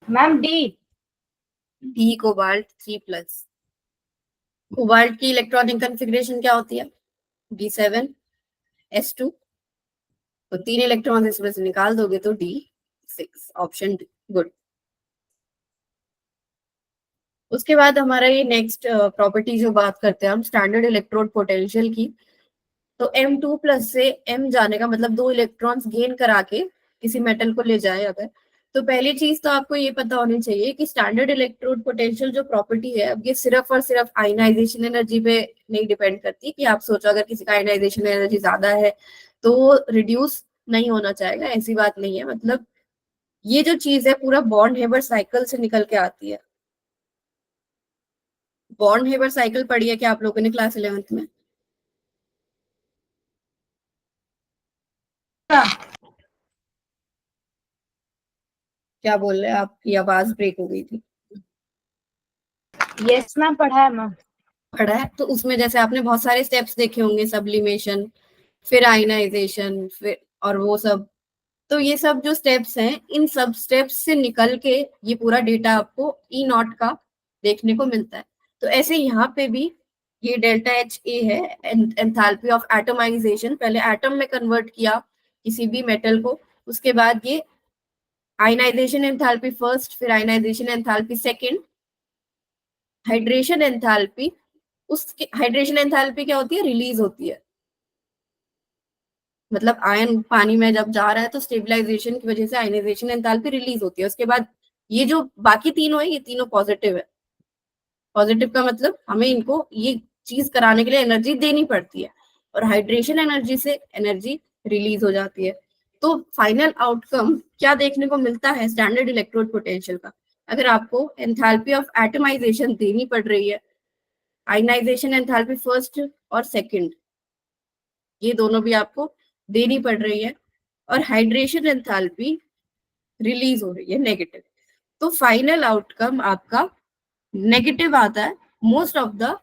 [SPEAKER 2] Ma'am D.
[SPEAKER 1] D cobalt 3+। Cobalt की इलेक्ट्रॉनिक कॉन्फ़िगरेशन क्या होती है, D7S2। तो 3 इलेक्ट्रॉन इसमें से निकाल दोगे तो D6, ऑप्शन डी, गुड। उसके बाद हमारा ये नेक्स्ट प्रॉपर्टी जो बात करते हैं हम स्टैंडर्ड इलेक्ट्रोड पोटेंशियल की, तो M2+ से M जाने का मतलब 2 इलेक्ट्रॉन्स गेन करा के किसी मेटल को ले जाए अगर, तो पहली चीज तो आपको ये पता होनी चाहिए कि स्टैंडर्ड इलेक्ट्रोड पोटेंशियल जो प्रॉपर्टी है, अब ये सिर्फ और सिर्फ आयनाइजेशन एनर्जी पे नहीं डिपेंड करती कि आप सोचो अगर किसी का आयनाइजेशन एनर्जी ज्यादा है तो वो रिड्यूस नहीं होना चाहेगा, ऐसी बात नहीं है। मतलब ये जो चीज है पूरा बॉन्ड हेबर साइकिल से निकल के आती है। बॉन्ड हेबर साइकिल पढ़ी है क्या आप लोगों ने क्लास 11th में? क्या बोल रहे हैं, आपकी आवाज ब्रेक हो गई थी।
[SPEAKER 2] यस मैम, पढ़ा है मैम।
[SPEAKER 1] पढ़ा है, तो उसमें जैसे आपने बहुत सारे स्टेप्स देखे होंगे, सब्लिमेशन, फिर आयनाइजेशन, फिर और वो सब। तो ये सब जो स्टेप्स हैं, इन सब स्टेप्स से निकल के ये पूरा डेटा आपको E0 का देखने को मिलता है। तो ऐसे यहाँ पे भी ये डेल्टा एच ए है, एंथैल्पी ऑफ एटमाइजेशन, पहले एटम में कन्वर्ट किया किसी भी मेटल को, उसके बाद ये आयनाइजेशन एंथैल्पी फर्स्ट, फिर ionisation enthalpy second, hydration enthalpy. उसके हाइड्रेशन एंथैल्पी क्या होती है, रिलीज होती है, मतलब आयन पानी में जब जा रहा है तो स्टेबलाइजेशन की वजह से आयनाइजेशन एंथैल्पी रिलीज होती है। उसके बाद ये जो बाकी तीनों है, ये तीनों पॉजिटिव है। पॉजिटिव का मतलब हमें इनको ये चीज कराने के लिए एनर्जी देनी पड़ती है, और हाइड्रेशन एनर्जी से एनर्जी रिलीज हो जाती है। तो फाइनल आउटकम क्या देखने को मिलता है स्टैंडर्ड इलेक्ट्रोड पोटेंशियल का, अगर आपको एंथैल्पी ऑफ एटमाइजेशन देनी पड़ रही है, आयनाइजेशन एंथैल्पी फर्स्ट और सेकंड ये दोनों भी आपको देनी पड़ रही है, और हाइड्रेशन एंथैल्पी रिलीज हो रही है नेगेटिव, तो फाइनल आउटकम आपका नेगेटिव आता है most of the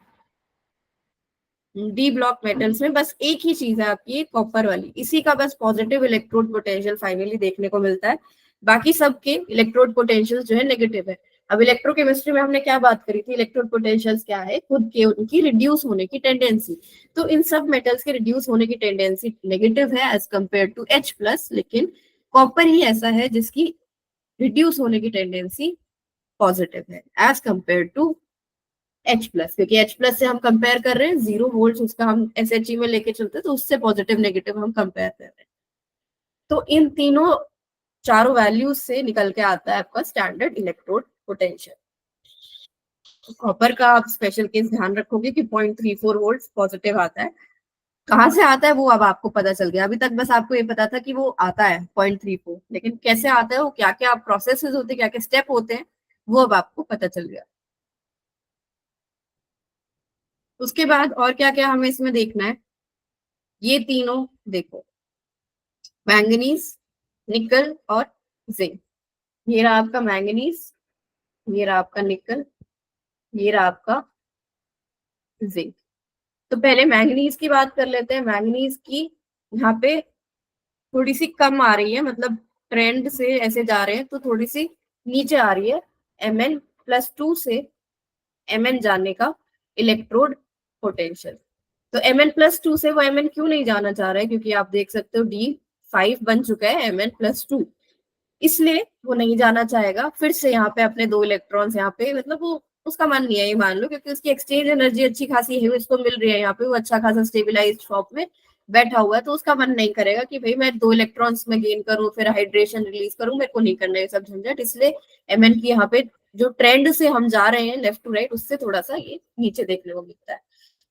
[SPEAKER 1] D block metals में। बस एक ही चीज है आपकी कॉपर वाली, इसी का बस पॉजिटिव इलेक्ट्रोड पोटेंशियल फाइनली देखने को मिलता है, बाकी सबके इलेक्ट्रोड पोटेंशियल जो है नेगेटिव है। अब इलेक्ट्रोकेमिस्ट्री में हमने क्या बात करी थी, इलेक्ट्रोड पोटेंशियल्स क्या है, खुद के उनकी रिड्यूस होने की टेंडेंसी। तो इन सब मेटल्स के रिड्यूस होने की टेंडेंसी नेगेटिव है एज कम्पेयर टू H+, लेकिन कॉपर ही ऐसा है जिसकी रिड्यूस होने की टेंडेंसी पॉजिटिव है एज कम्पेयर टू H+, क्योंकि H+ से हम कंपेयर कर रहे हैं 0 वोल्ट, उसका हम SHE में लेके चलते हैं, तो उससे पॉजिटिव नेगेटिव हम कंपेयर कर रहे हैं। तो इन तीनों चारों वैल्यूज से निकल के आता है आपका स्टैंडर्ड इलेक्ट्रोड पोटेंशियल। तो कॉपर का आप स्पेशल केस ध्यान रखोगे कि 0.34 वोल्ट पॉजिटिव आता है। कहाँ से आता है वो अब आपको पता चल गया, अभी तक बस आपको ये पता था कि वो आता है 0.34, लेकिन कैसे आता है, वो क्या क्या प्रोसेसेस होते हैं, क्या क्या स्टेप होते हैं, वो अब आपको पता चल गया। उसके बाद और क्या क्या हमें इसमें देखना है, ये तीनों देखो, मैंगनीज, निकल और जिंक। ये रहा आपका मैंगनीज, ये रहा आपका निकल, ये रहा आपका जिंक। तो पहले मैंगनीज की बात कर लेते हैं। मैंगनीज की यहाँ पे थोड़ी सी कम आ रही है, मतलब ट्रेंड से ऐसे जा रहे हैं तो थोड़ी सी नीचे आ रही है, Mn+2 से Mn जाने का इलेक्ट्रोड पोटेंशियल। तो Mn+2 से वो Mn क्यों नहीं जाना चाह रहा है, क्योंकि आप देख सकते हो D5 बन चुका है Mn+2, इसलिए वो नहीं जाना चाहेगा। फिर से यहाँ पे अपने 2 इलेक्ट्रॉन्स यहाँ पे, मतलब वो उसका मन नहीं है ये मान लो, क्योंकि उसकी एक्सचेंज एनर्जी अच्छी खासी है, इसको मिल रही है यहाँ पे, वो अच्छा खासा स्टेबिलाईज्ड फॉर्म में बैठा हुआ है, तो उसका मन नहीं करेगा कि भाई मैं 2 इलेक्ट्रॉन्स में गेन करूं फिर हाइड्रेशन रिलीज करूं, मेरे को नहीं करना ये सब झंझट। इसलिए Mn की यहाँ पे जो ट्रेंड से हम जा रहे हैं लेफ्ट टू राइट, उससे थोड़ा सा ये नीचे देखने को मिलता है।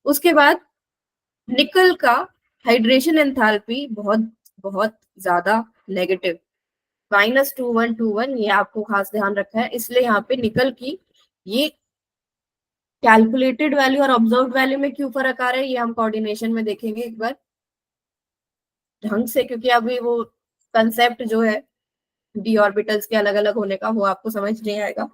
[SPEAKER 1] उसके बाद निकल का हाइड्रेशन एंथैल्पी बहुत बहुत ज्यादा नेगेटिव, -2121, ये आपको खास ध्यान रखना है। इसलिए यहाँ पे निकल की ये कैलकुलेटेड वैल्यू और ऑब्जर्व वैल्यू में क्यों फर्क आ रहा है, ये हम कोऑर्डिनेशन में देखेंगे एक बार ढंग से, क्योंकि अभी वो कंसेप्ट जो है डी ऑर्बिटल्स के अलग अलग होने का वो आपको समझ नहीं आएगा।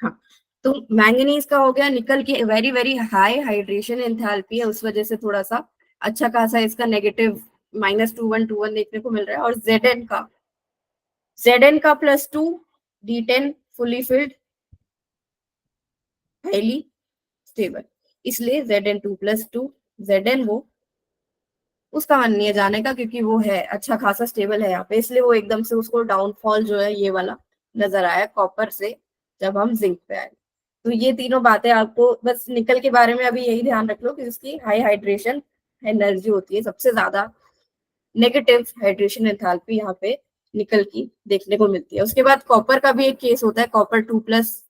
[SPEAKER 1] हाँ, तो मैंगनीज का हो गया, निकल की very very high hydration enthalpy है, उस वजह से थोड़ा सा अच्छा खासा इसका नेगेटिव -2121 देखने को मिल रहा है। और Zn का +2, D10 fully filled, highly stable, इसलिए Zn2+2 Zn वो उसका मन नहीं है जाने का, क्योंकि वो है अच्छा खासा स्टेबल है यहाँ पे, इसलिए वो एकदम से उसको डाउनफॉल जो है ये वाला नजर आया कॉपर से जब हम जिंक पे आए। तो ये तीनों बातें आपको बस निकल के बारे में अभी यही ध्यान रख लो कि उसकी हाई हाइड्रेशन एनर्जी होती है, सबसे ज्यादा नेगेटिव हाइड्रेशन एंथैल्पी यहाँ पे निकल की देखने को मिलती है। उसके बाद कॉपर का भी एक केस होता है, कॉपर 2+।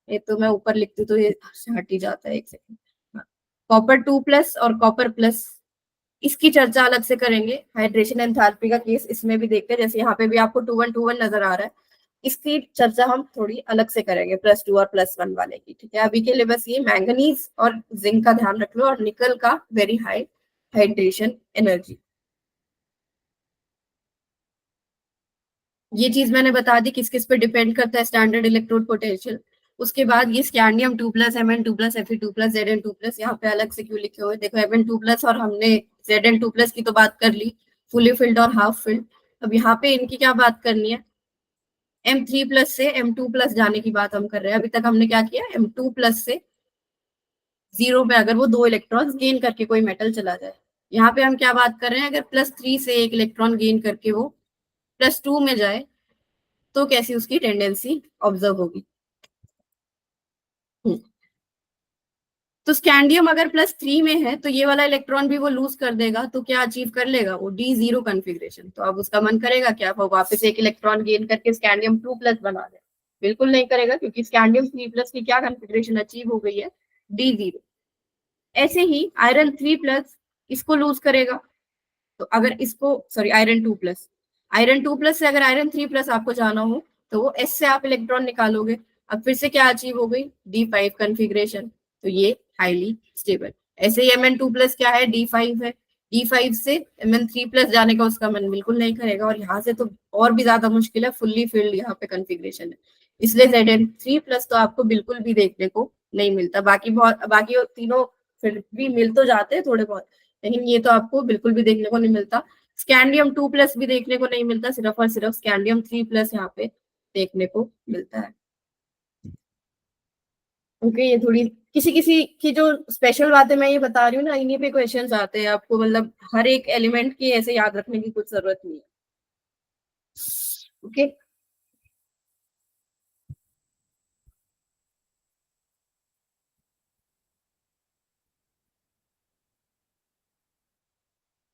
[SPEAKER 1] ये तो मैं ऊपर लिखती हूँ तो ये हट ही जाता है, एक सेकंड। कॉपर 2+ और कॉपर प्लस, इसकी चर्चा अलग से करेंगे। हाइड्रेशन एंथैल्पी का केस इसमें भी देखते हैं, जैसे यहाँ पे भी आपको 2:1 नजर आ रहा है, इसकी चर्चा हम थोड़ी अलग से करेंगे +2 और +1 वाले की। ठीक है, अभी के लिए बस ये मैंगनीज और जिंक का ध्यान रख लो, और निकल का वेरी हाई हाइड्रेशन एनर्जी। ये चीज मैंने बता दी किस किस पे डिपेंड करता है स्टैंडर्ड इलेक्ट्रोड पोटेंशियल। उसके बाद ये स्कैंडियम 2+, Mn2+, Fe2+, Zn2+, यहाँ पे अलग से क्यों लिखे हुए, देखो Mn2+ और हमने Zn2+ की तो बात कर ली, फुली फिल्ड और हाफ फिल्ड। अब यहाँ पे इनकी क्या बात करनी है, M3+ से M2+ जाने की बात हम कर रहे हैं। अभी तक हमने क्या किया, M2+ से 0 पे अगर वो 2 इलेक्ट्रॉन्स गेन करके कोई मेटल चला जाए, यहाँ पे हम क्या बात कर रहे हैं, अगर +3 से 1 इलेक्ट्रॉन गेन करके वो +2 में जाए तो कैसी उसकी टेंडेंसी ऑब्जर्व होगी। तो स्कैंडियम अगर +3 में है तो ये वाला इलेक्ट्रॉन भी वो लूज कर देगा, तो क्या अचीव कर लेगा वो D0 कॉन्फ़िगरेशन। तो अब उसका मन करेगा क्या, वो वापस एक इलेक्ट्रॉन गेन करके स्कैंडियम 2+ बना दे, बिल्कुल नहीं करेगा, क्योंकि स्कैंडियम 3+ की क्या कॉन्फ़िगरेशन अचीव हो गई है, D0। ऐसे ही आयरन 3+, इसको लूज करेगा, तो अगर इसको सॉरी आयरन 2+ से अगर आयरन 3+ आपको जाना हो तो वो S से आप इलेक्ट्रॉन निकालोगे। अब फिर से क्या अचीव हो गई, D5 कॉन्फ़िगरेशन, तो ये हाईली स्टेबल। ऐसे ही Mn2+ क्या है, D5 है, D5 से Mn3+ जाने का उसका मन बिल्कुल नहीं करेगा, और यहाँ से तो और भी ज्यादा मुश्किल है, फुल्ली फिल्ड यहाँ पे कॉन्फ़िगरेशन है, इसलिए Zn3+ तो आपको बिल्कुल भी देखने को नहीं मिलता। बाकी तीनों फिर भी मिल तो जाते हैं थोड़े बहुत, लेकिन ये तो आपको बिल्कुल भी देखने को नहीं मिलता। स्कैंडियम 2+ भी देखने को नहीं मिलता, सिर्फ और सिर्फ स्कैंडियम 3+ यहाँ पे देखने को मिलता है। ओके, ये थोड़ी किसी किसी की जो स्पेशल बातें मैं ये बता रही हूँ ना, इन्हीं पे क्वेश्चंस आते हैं आपको, मतलब हर एक एलिमेंट की ऐसे याद रखने की कुछ जरूरत नहीं है। ओके,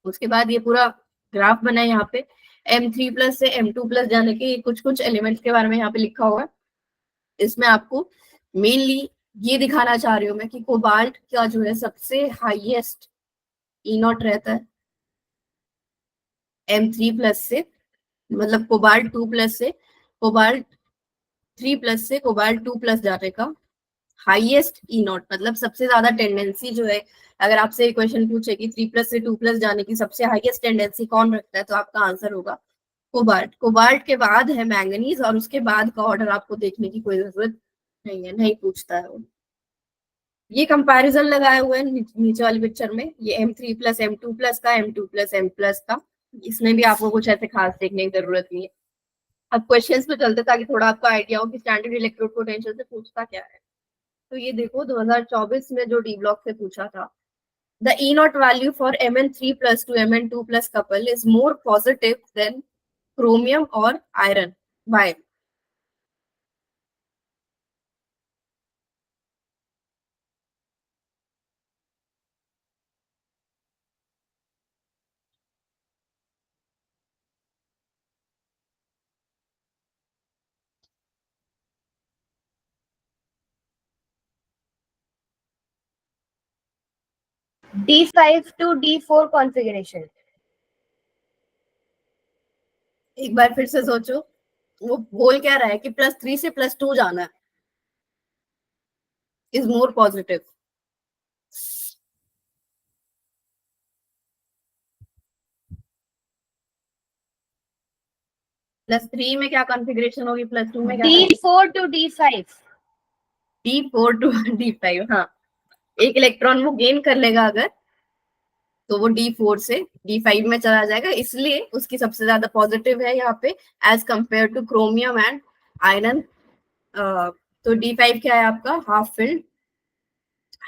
[SPEAKER 1] उसके बाद ये पूरा ग्राफ बना है यहाँ पे, M3+ से M2+ जाने के कुछ कुछ एलिमेंट्स के बारे में यहाँ पे लिखा हुआ है। इसमें आपको मेनली ये दिखाना चाह रही हूँ मैं कि कोबाल्ट का जो है सबसे हाईएस्ट E0 रहता है M3+ से, मतलब कोबाल्ट 3+ से कोबाल्ट 2+ जाने का हाईएस्ट E0, मतलब सबसे ज्यादा टेंडेंसी जो है, अगर आपसे एक क्वेश्चन पूछे कि 3+ से 2+ जाने की सबसे हाईएस्ट टेंडेंसी कौन रखता है, तो आपका आंसर होगा कोबाल्ट। कोबाल्ट के बाद है मैंगनीज, और उसके बाद का ऑर्डर आपको देखने की कोई जरूरत नहीं है, नहीं पूछता है वो। ये कंपैरिजन लगाए हुए हैं नीचे वाली पिक्चर में, ये M3+ M2+ का, M2+ M+ का, इसमें भी आपको कुछ ऐसे खास देखने की जरूरत नहीं है। अब क्वेश्चंस पे चलते ताकि थोड़ा आपको आइडिया हो कि स्टैंडर्ड इलेक्ट्रोड पोटेंशियल से पूछता क्या है। तो ये देखो 2024 में जो डी ब्लॉक से पूछा था, the E0 value for Mn3+ to Mn2+ couple is more positive than chromium or iron, why?
[SPEAKER 2] D5 to D4 configuration.
[SPEAKER 1] एक बार फिर से सोचो, वो बोल क्या रहा है कि +3 से +2 जाना है, इज मोर पॉजिटिव। +3 में क्या कॉन्फ़िगरेशन होगी, +2 में क्या,
[SPEAKER 2] D4 to D5.
[SPEAKER 1] D4 to D5, हाँ, एक इलेक्ट्रॉन वो गेन कर लेगा अगर, तो वो D4 से D5 में चला जाएगा, इसलिए उसकी सबसे ज्यादा पॉजिटिव है यहाँ पे as compare to chromium and iron. तो D5 क्या है आपका, half filled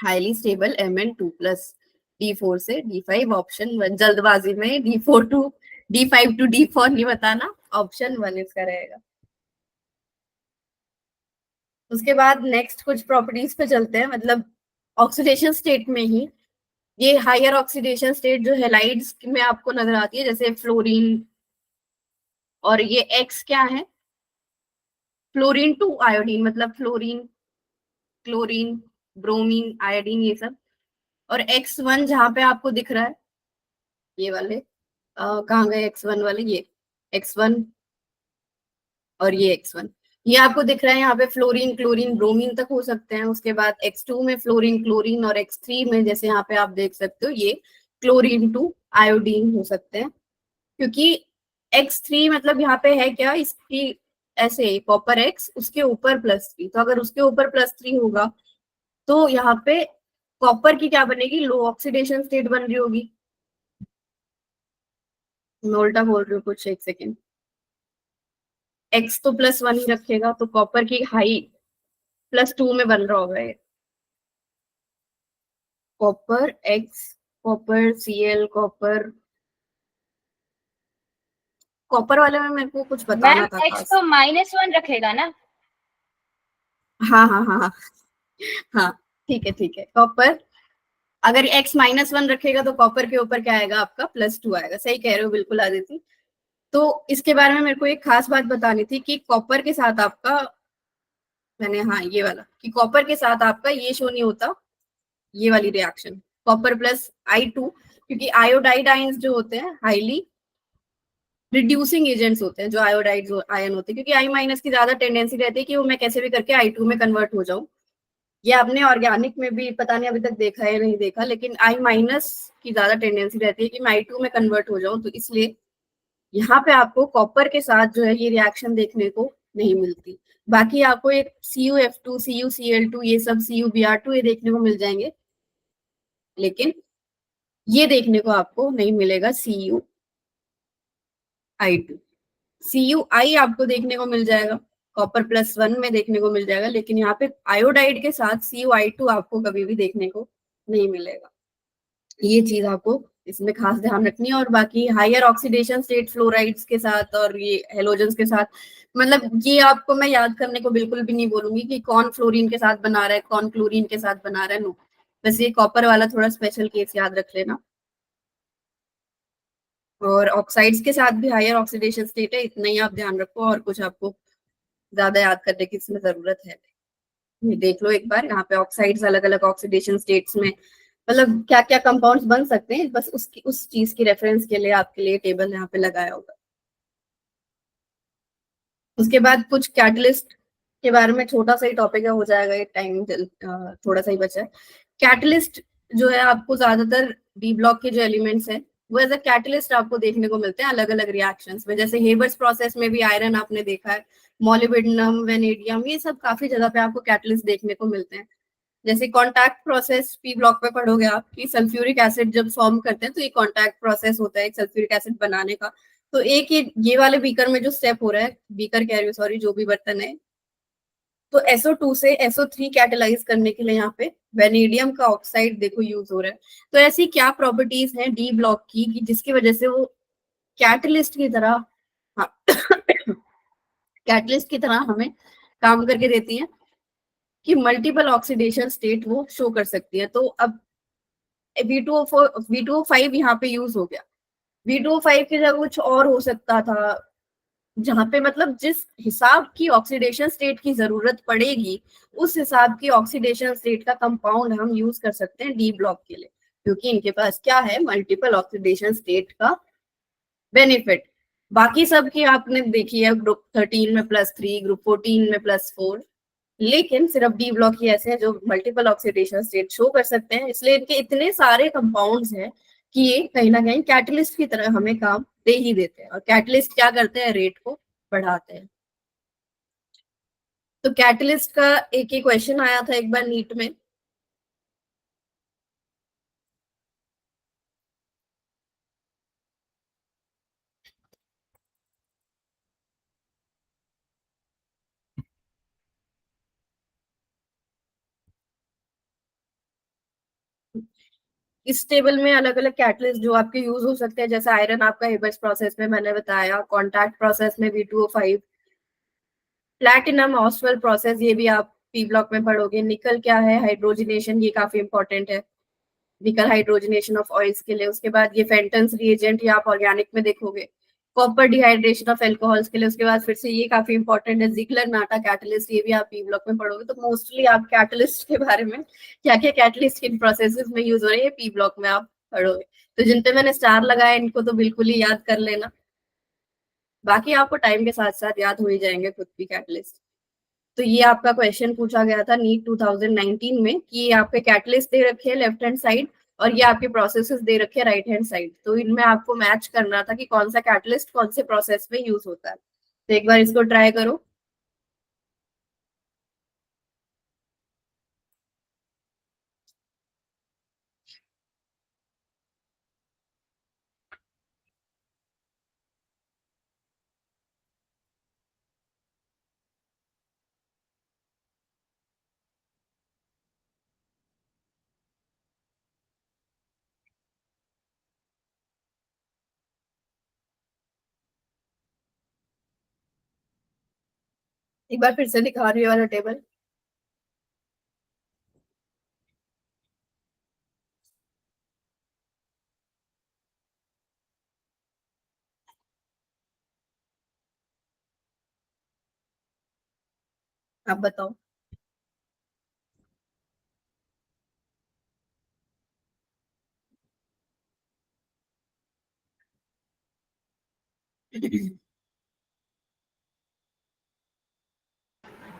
[SPEAKER 1] highly stable Mn2+। D4 से D5 ऑप्शन 1, जल्दबाजी में D4 to D5 to D4 नहीं बताना, ऑप्शन 1 इसका रहेगा। उसके बाद नेक्स्ट कुछ प्रॉपर्टीज पे चलते हैं, मतलब ऑक्सीडेशन स्टेट में ही ये हायर ऑक्सीडेशन स्टेट जो हेलाइड्स में आपको नजर आती है, जैसे फ्लोरीन, और ये एक्स क्या है, फ्लोरीन टू आयोडीन, मतलब फ्लोरीन, क्लोरीन, ब्रोमीन, आयोडीन, ये सब। और X1 जहां पे आपको दिख रहा है, ये वाले कहाँ गए X1 वाले, ये X1 और ये X1, ये आपको दिख रहा है यहाँ पे फ्लोरीन, क्लोरीन, ब्रोमीन तक हो सकते हैं। उसके बाद X2 में फ्लोरीन, क्लोरीन, और X3 में जैसे यहाँ पे आप देख सकते हो ये क्लोरीन टू आयोडीन हो सकते हैं। क्योंकि X3 मतलब यहाँ पे है क्या, इसकी ऐसे कॉपर X उसके ऊपर +3, तो अगर उसके ऊपर +3 होगा तो यहाँ पे कॉपर की क्या बनेगी, लो ऑक्सीडेशन स्टेट बन रही होगी। मैं उल्टा बोल रही हूँ कुछ, एक सेकेंड। एक्स तो +1 ही रखेगा, तो कॉपर की हाई +2 में बन रहा होगा ये, copper x, copper Cl, copper, copper वाले में मेरे को कुछ
[SPEAKER 2] मैम
[SPEAKER 1] बताना था
[SPEAKER 2] एक्स
[SPEAKER 1] खास।
[SPEAKER 2] तो -1 रखेगा ना?
[SPEAKER 1] हाँ हाँ हाँ हाँ हाँ, ठीक है ठीक है, कॉपर अगर X-1 रखेगा तो कॉपर के ऊपर क्या आएगा आपका, +2 आएगा। सही कह रहे हो बिल्कुल आदिति। तो इसके बारे में मेरे को एक खास बात बतानी थी कि कॉपर के साथ आपका, मैंने हाँ ये वाला, कि कॉपर के साथ आपका ये शो नहीं होता, ये वाली रिएक्शन कॉपर +I2, क्योंकि आयोडाइड आयंस जो होते हैं हाईली रिड्यूसिंग एजेंट्स होते हैं, जो आयोडाइड आयन होते हैं, क्योंकि I- की ज्यादा टेंडेंसी रहती है कि वो मैं कैसे भी करके I2 में कन्वर्ट हो जाऊं। ये आपने ऑर्गेनिक में भी पता नहीं अभी तक देखा है या नहीं देखा, लेकिन I- की ज्यादा टेंडेंसी रहती है कि मैं I2 में कन्वर्ट हो जाऊं, तो इसलिए यहाँ पे आपको कॉपर के साथ जो है ये रिएक्शन देखने को नहीं मिलती। बाकी आपको एक CuF2, CuCl2, ये सब CuBr2 ये देखने को मिल जाएंगे, लेकिन ये देखने को आपको नहीं मिलेगा CuI2। CuI आपको देखने को मिल जाएगा, कॉपर +1 में देखने को मिल जाएगा, लेकिन यहाँ पे आयोडाइड के साथ CuI2 आपको कभी भी देखने को नहीं मिलेगा। ये चीज आपको इसमें खास ध्यान रखनी है। और बाकी हायर ऑक्सीडेशन स्टेट फ्लोराइड्स के साथ और ये हेलोजेंस के साथ, मतलब ये आपको मैं याद करने को बिल्कुल भी नहीं बोलूंगी कि कौन फ्लोरीन के साथ बना रहा है, कौन क्लोरीन के साथ बना रहा है, नो। बस ये कॉपर वाला थोड़ा स्पेशल केस याद रख लेना। और ऑक्साइड्स के साथ भी हायर ऑक्सीडेशन स्टेट है, इतना ही आप ध्यान रखो, और कुछ आपको ज्यादा याद करने की इसमें जरूरत है। ये देख लो एक बार, यहाँ पे ऑक्साइड्स अलग अलग ऑक्सीडेशन स्टेट्स में मतलब क्या क्या कंपाउंड्स बन सकते हैं, बस उसकी उस चीज की रेफरेंस के लिए आपके लिए टेबल यहाँ पे लगाया होगा। उसके बाद कुछ कैटलिस्ट के बारे में छोटा सा ही टॉपिक है, हो जाएगा, ये टाइम थोड़ा सा ही बचा है। कैटलिस्ट जो है आपको ज्यादातर डी ब्लॉक के जो एलिमेंट्स हैं वो एज अ कैटलिस्ट आपको देखने को मिलते हैं अलग अलग रिएक्शंस में, जैसे हेबर्स प्रोसेस में भी आयरन आपने देखा है, मोलिब्डेनम, वेनेडियम, ये सब काफी जगह पे आपको कैटलिस्ट देखने को मिलते हैं। जैसे कॉन्टैक्ट प्रोसेस पी ब्लॉक पे पढ़ोगे आप कि सल्फ्यूरिक एसिड जब फॉर्म करते हैं तो ये कॉन्टैक्ट प्रोसेस होता है एक सल्फ्यूरिक एसिड बनाने का। तो एक ये वाले बीकर में जो स्टेप हो रहा है, बीकर कह रही हूँ सॉरी, जो भी बर्तन है, तो SO2 से SO3 कैटेलाइज करने के लिए यहाँ पे वेनेडियम का ऑक्साइड देखो यूज हो रहा है। तो ऐसी क्या प्रॉपर्टीज हैं डी ब्लॉक की कि जिसकी वजह से वो कैटलिस्ट की तरह, हाँ कैटलिस्ट की तरह हमें काम करके देती है, कि मल्टीपल ऑक्सीडेशन स्टेट वो शो कर सकती है। तो अब V2O5 यहाँ पे यूज हो गया, V2O5 की जगह कुछ और हो सकता था, जहां पे मतलब जिस हिसाब की ऑक्सीडेशन स्टेट की जरूरत पड़ेगी उस हिसाब की ऑक्सीडेशन स्टेट का कंपाउंड हम यूज कर सकते हैं डी ब्लॉक के लिए, क्योंकि इनके पास क्या है, मल्टीपल ऑक्सीडेशन स्टेट का बेनिफिट। बाकी सब की आपने देखी है, ग्रुप 13 में +3, ग्रुप 14 में +4, लेकिन सिर्फ डी ब्लॉक ही ऐसे हैं जो मल्टीपल ऑक्सीडेशन स्टेट शो कर सकते हैं, इसलिए इनके इतने सारे कंपाउंड्स हैं कि ये कहीं ना कहीं कैटलिस्ट की तरह हमें काम दे ही देते हैं। और कैटलिस्ट क्या करते हैं, रेट को बढ़ाते हैं। तो कैटलिस्ट का एक ही क्वेश्चन आया था एक बार नीट में, इस टेबल में अलग अलग कैटलिस्ट जो आपके यूज हो सकते हैं, जैसे आयरन आपका हेबर्स प्रोसेस में मैंने बताया, कॉन्टैक्ट प्रोसेस में V2O5, प्लैटिनम ऑस्वेल प्रोसेस ये भी आप पी ब्लॉक में पढ़ोगे। निकल क्या है, हाइड्रोजनेशन, ये काफी इंपॉर्टेंट है, निकल हाइड्रोजनेशन ऑफ ऑयल्स के लिए। उसके बाद ये फेंटन्स रिएजेंट, ये आप ऑर्गेनिक में देखोगे। कॉपर डिहाइड्रेशन ऑफ एल्कोहल्स के लिए। उसके बाद फिर से ये काफी इंपॉर्टेंट है, जिगलर नाटा कैटलिस्ट, ये भी आप पी ब्लॉक में पढ़ोगे। तो मोस्टली आप कैटलिस्ट के बारे में, क्या क्या कैटलिस्ट किन प्रोसेसेस में यूज हो रहे हैं, पी ब्लॉक में आप पढ़ोगे। तो जिन पे मैंने स्टार लगाया इनको तो बिल्कुल ही याद कर लेना, बाकी आपको टाइम के साथ साथ याद हो ही जाएंगे खुद भी कैटलिस्ट। तो ये आपका क्वेश्चन पूछा गया था नीट 2019 में कि ये आपके कैटलिस्ट दे रखे हैं लेफ्ट हैंड साइड और ये आपके प्रोसेसेस दे रखे हैं राइट हैंड साइड। तो इनमें आपको मैच करना था कि कौन सा कैटलिस्ट कौन से प्रोसेस में यूज होता है। तो एक बार इसको ट्राई करो। एक बार फिर से दिखा रही हूँ वाला टेबल। आप बताओ।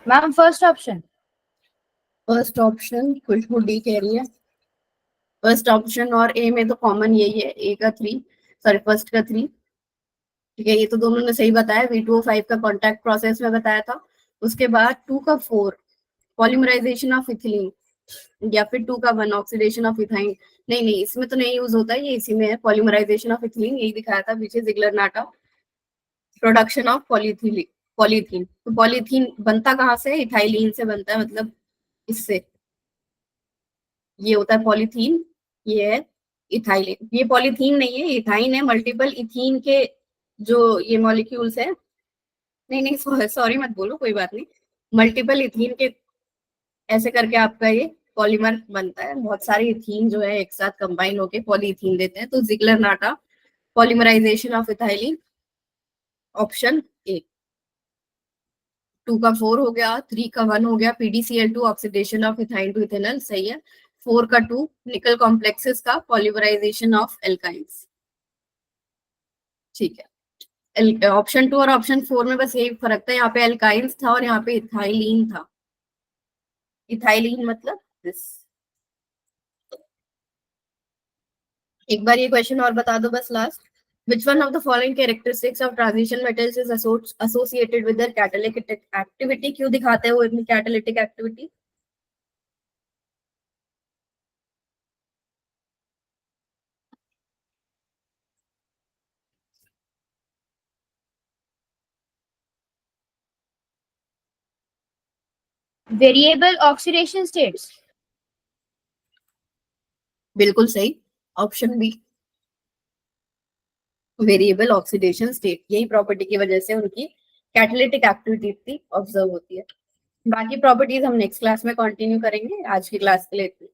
[SPEAKER 2] Ma'am first option.
[SPEAKER 1] First option Khushboo D कह रही है। फर्स्ट ऑप्शन और ए में तो कॉमन यही है, ए का 3, सॉरी फर्स्ट का 3। ठीक है, ये तो दोनों ने सही बताया। V2O5 का कॉन्टैक्ट प्रोसेस में बताया था। उसके बाद 2 का 4 पॉलीमराइजेशन ऑफ इथिलीन, या फिर 2 का 1 ऑक्सीडेशन ऑफ इथाइन। नहीं नहीं, इसमें तो नहीं यूज होता है, ये इसी में है, पॉलीमराइजेशन ऑफ इथिलीन यही दिखाया था पीछे, Ziggler NATA. Production of polythene, polythene. तो पॉलीथीन बनता कहाँ से, इथाइलिन से बनता है, मतलब इससे ये होता है पॉलीथीन, ये है इथाइलिन। ये पॉलीथीन नहीं है, इथाइन है। मल्टीपल इथीन के जो ये मॉलिक्यूल्स है, नहीं नहीं सॉरी मत बोलो, कोई बात नहीं। मल्टीपल इथीन के ऐसे करके आपका ये पॉलीमर बनता है। बहुत सारे इथीन जो है एक साथ कंबाइन होके पॉलीइथीन देते हैं। तो Ziegler Natta polymerisation of ethylene, option A. 2 का 4 हो गया, 3 का 1 हो गया, PDCl2 oxidation of ethyne to ethanol, सही है। 4 का 2 निकल कॉम्प्लेक्सेस का पॉलीमराइजेशन ऑफ एल्काइंस, ठीक है। ऑप्शन 2 और ऑप्शन 4 में बस यही फर्क था, यहाँ पे एल्काइंस था और यहाँ पे इथाइलिन था। इथाइलिन मतलब दिस। एक बार ये क्वेश्चन और बता दो बस last. Which one of the following characteristics of transition metals is associated with their catalytic activity? क्यों दिखाते हैं वो इतनी catalytic activity?
[SPEAKER 2] Variable oxidation states.
[SPEAKER 1] बिल्कुल सही, option B, variable oxidation state. यही प्रॉपर्टी की वजह से उनकी कैटालिटिक एक्टिविटी इतनी ऑब्जर्व होती है। बाकी प्रॉपर्टीज हम नेक्स्ट क्लास में कंटिन्यू करेंगे, आज की क्लास के लिए इतना।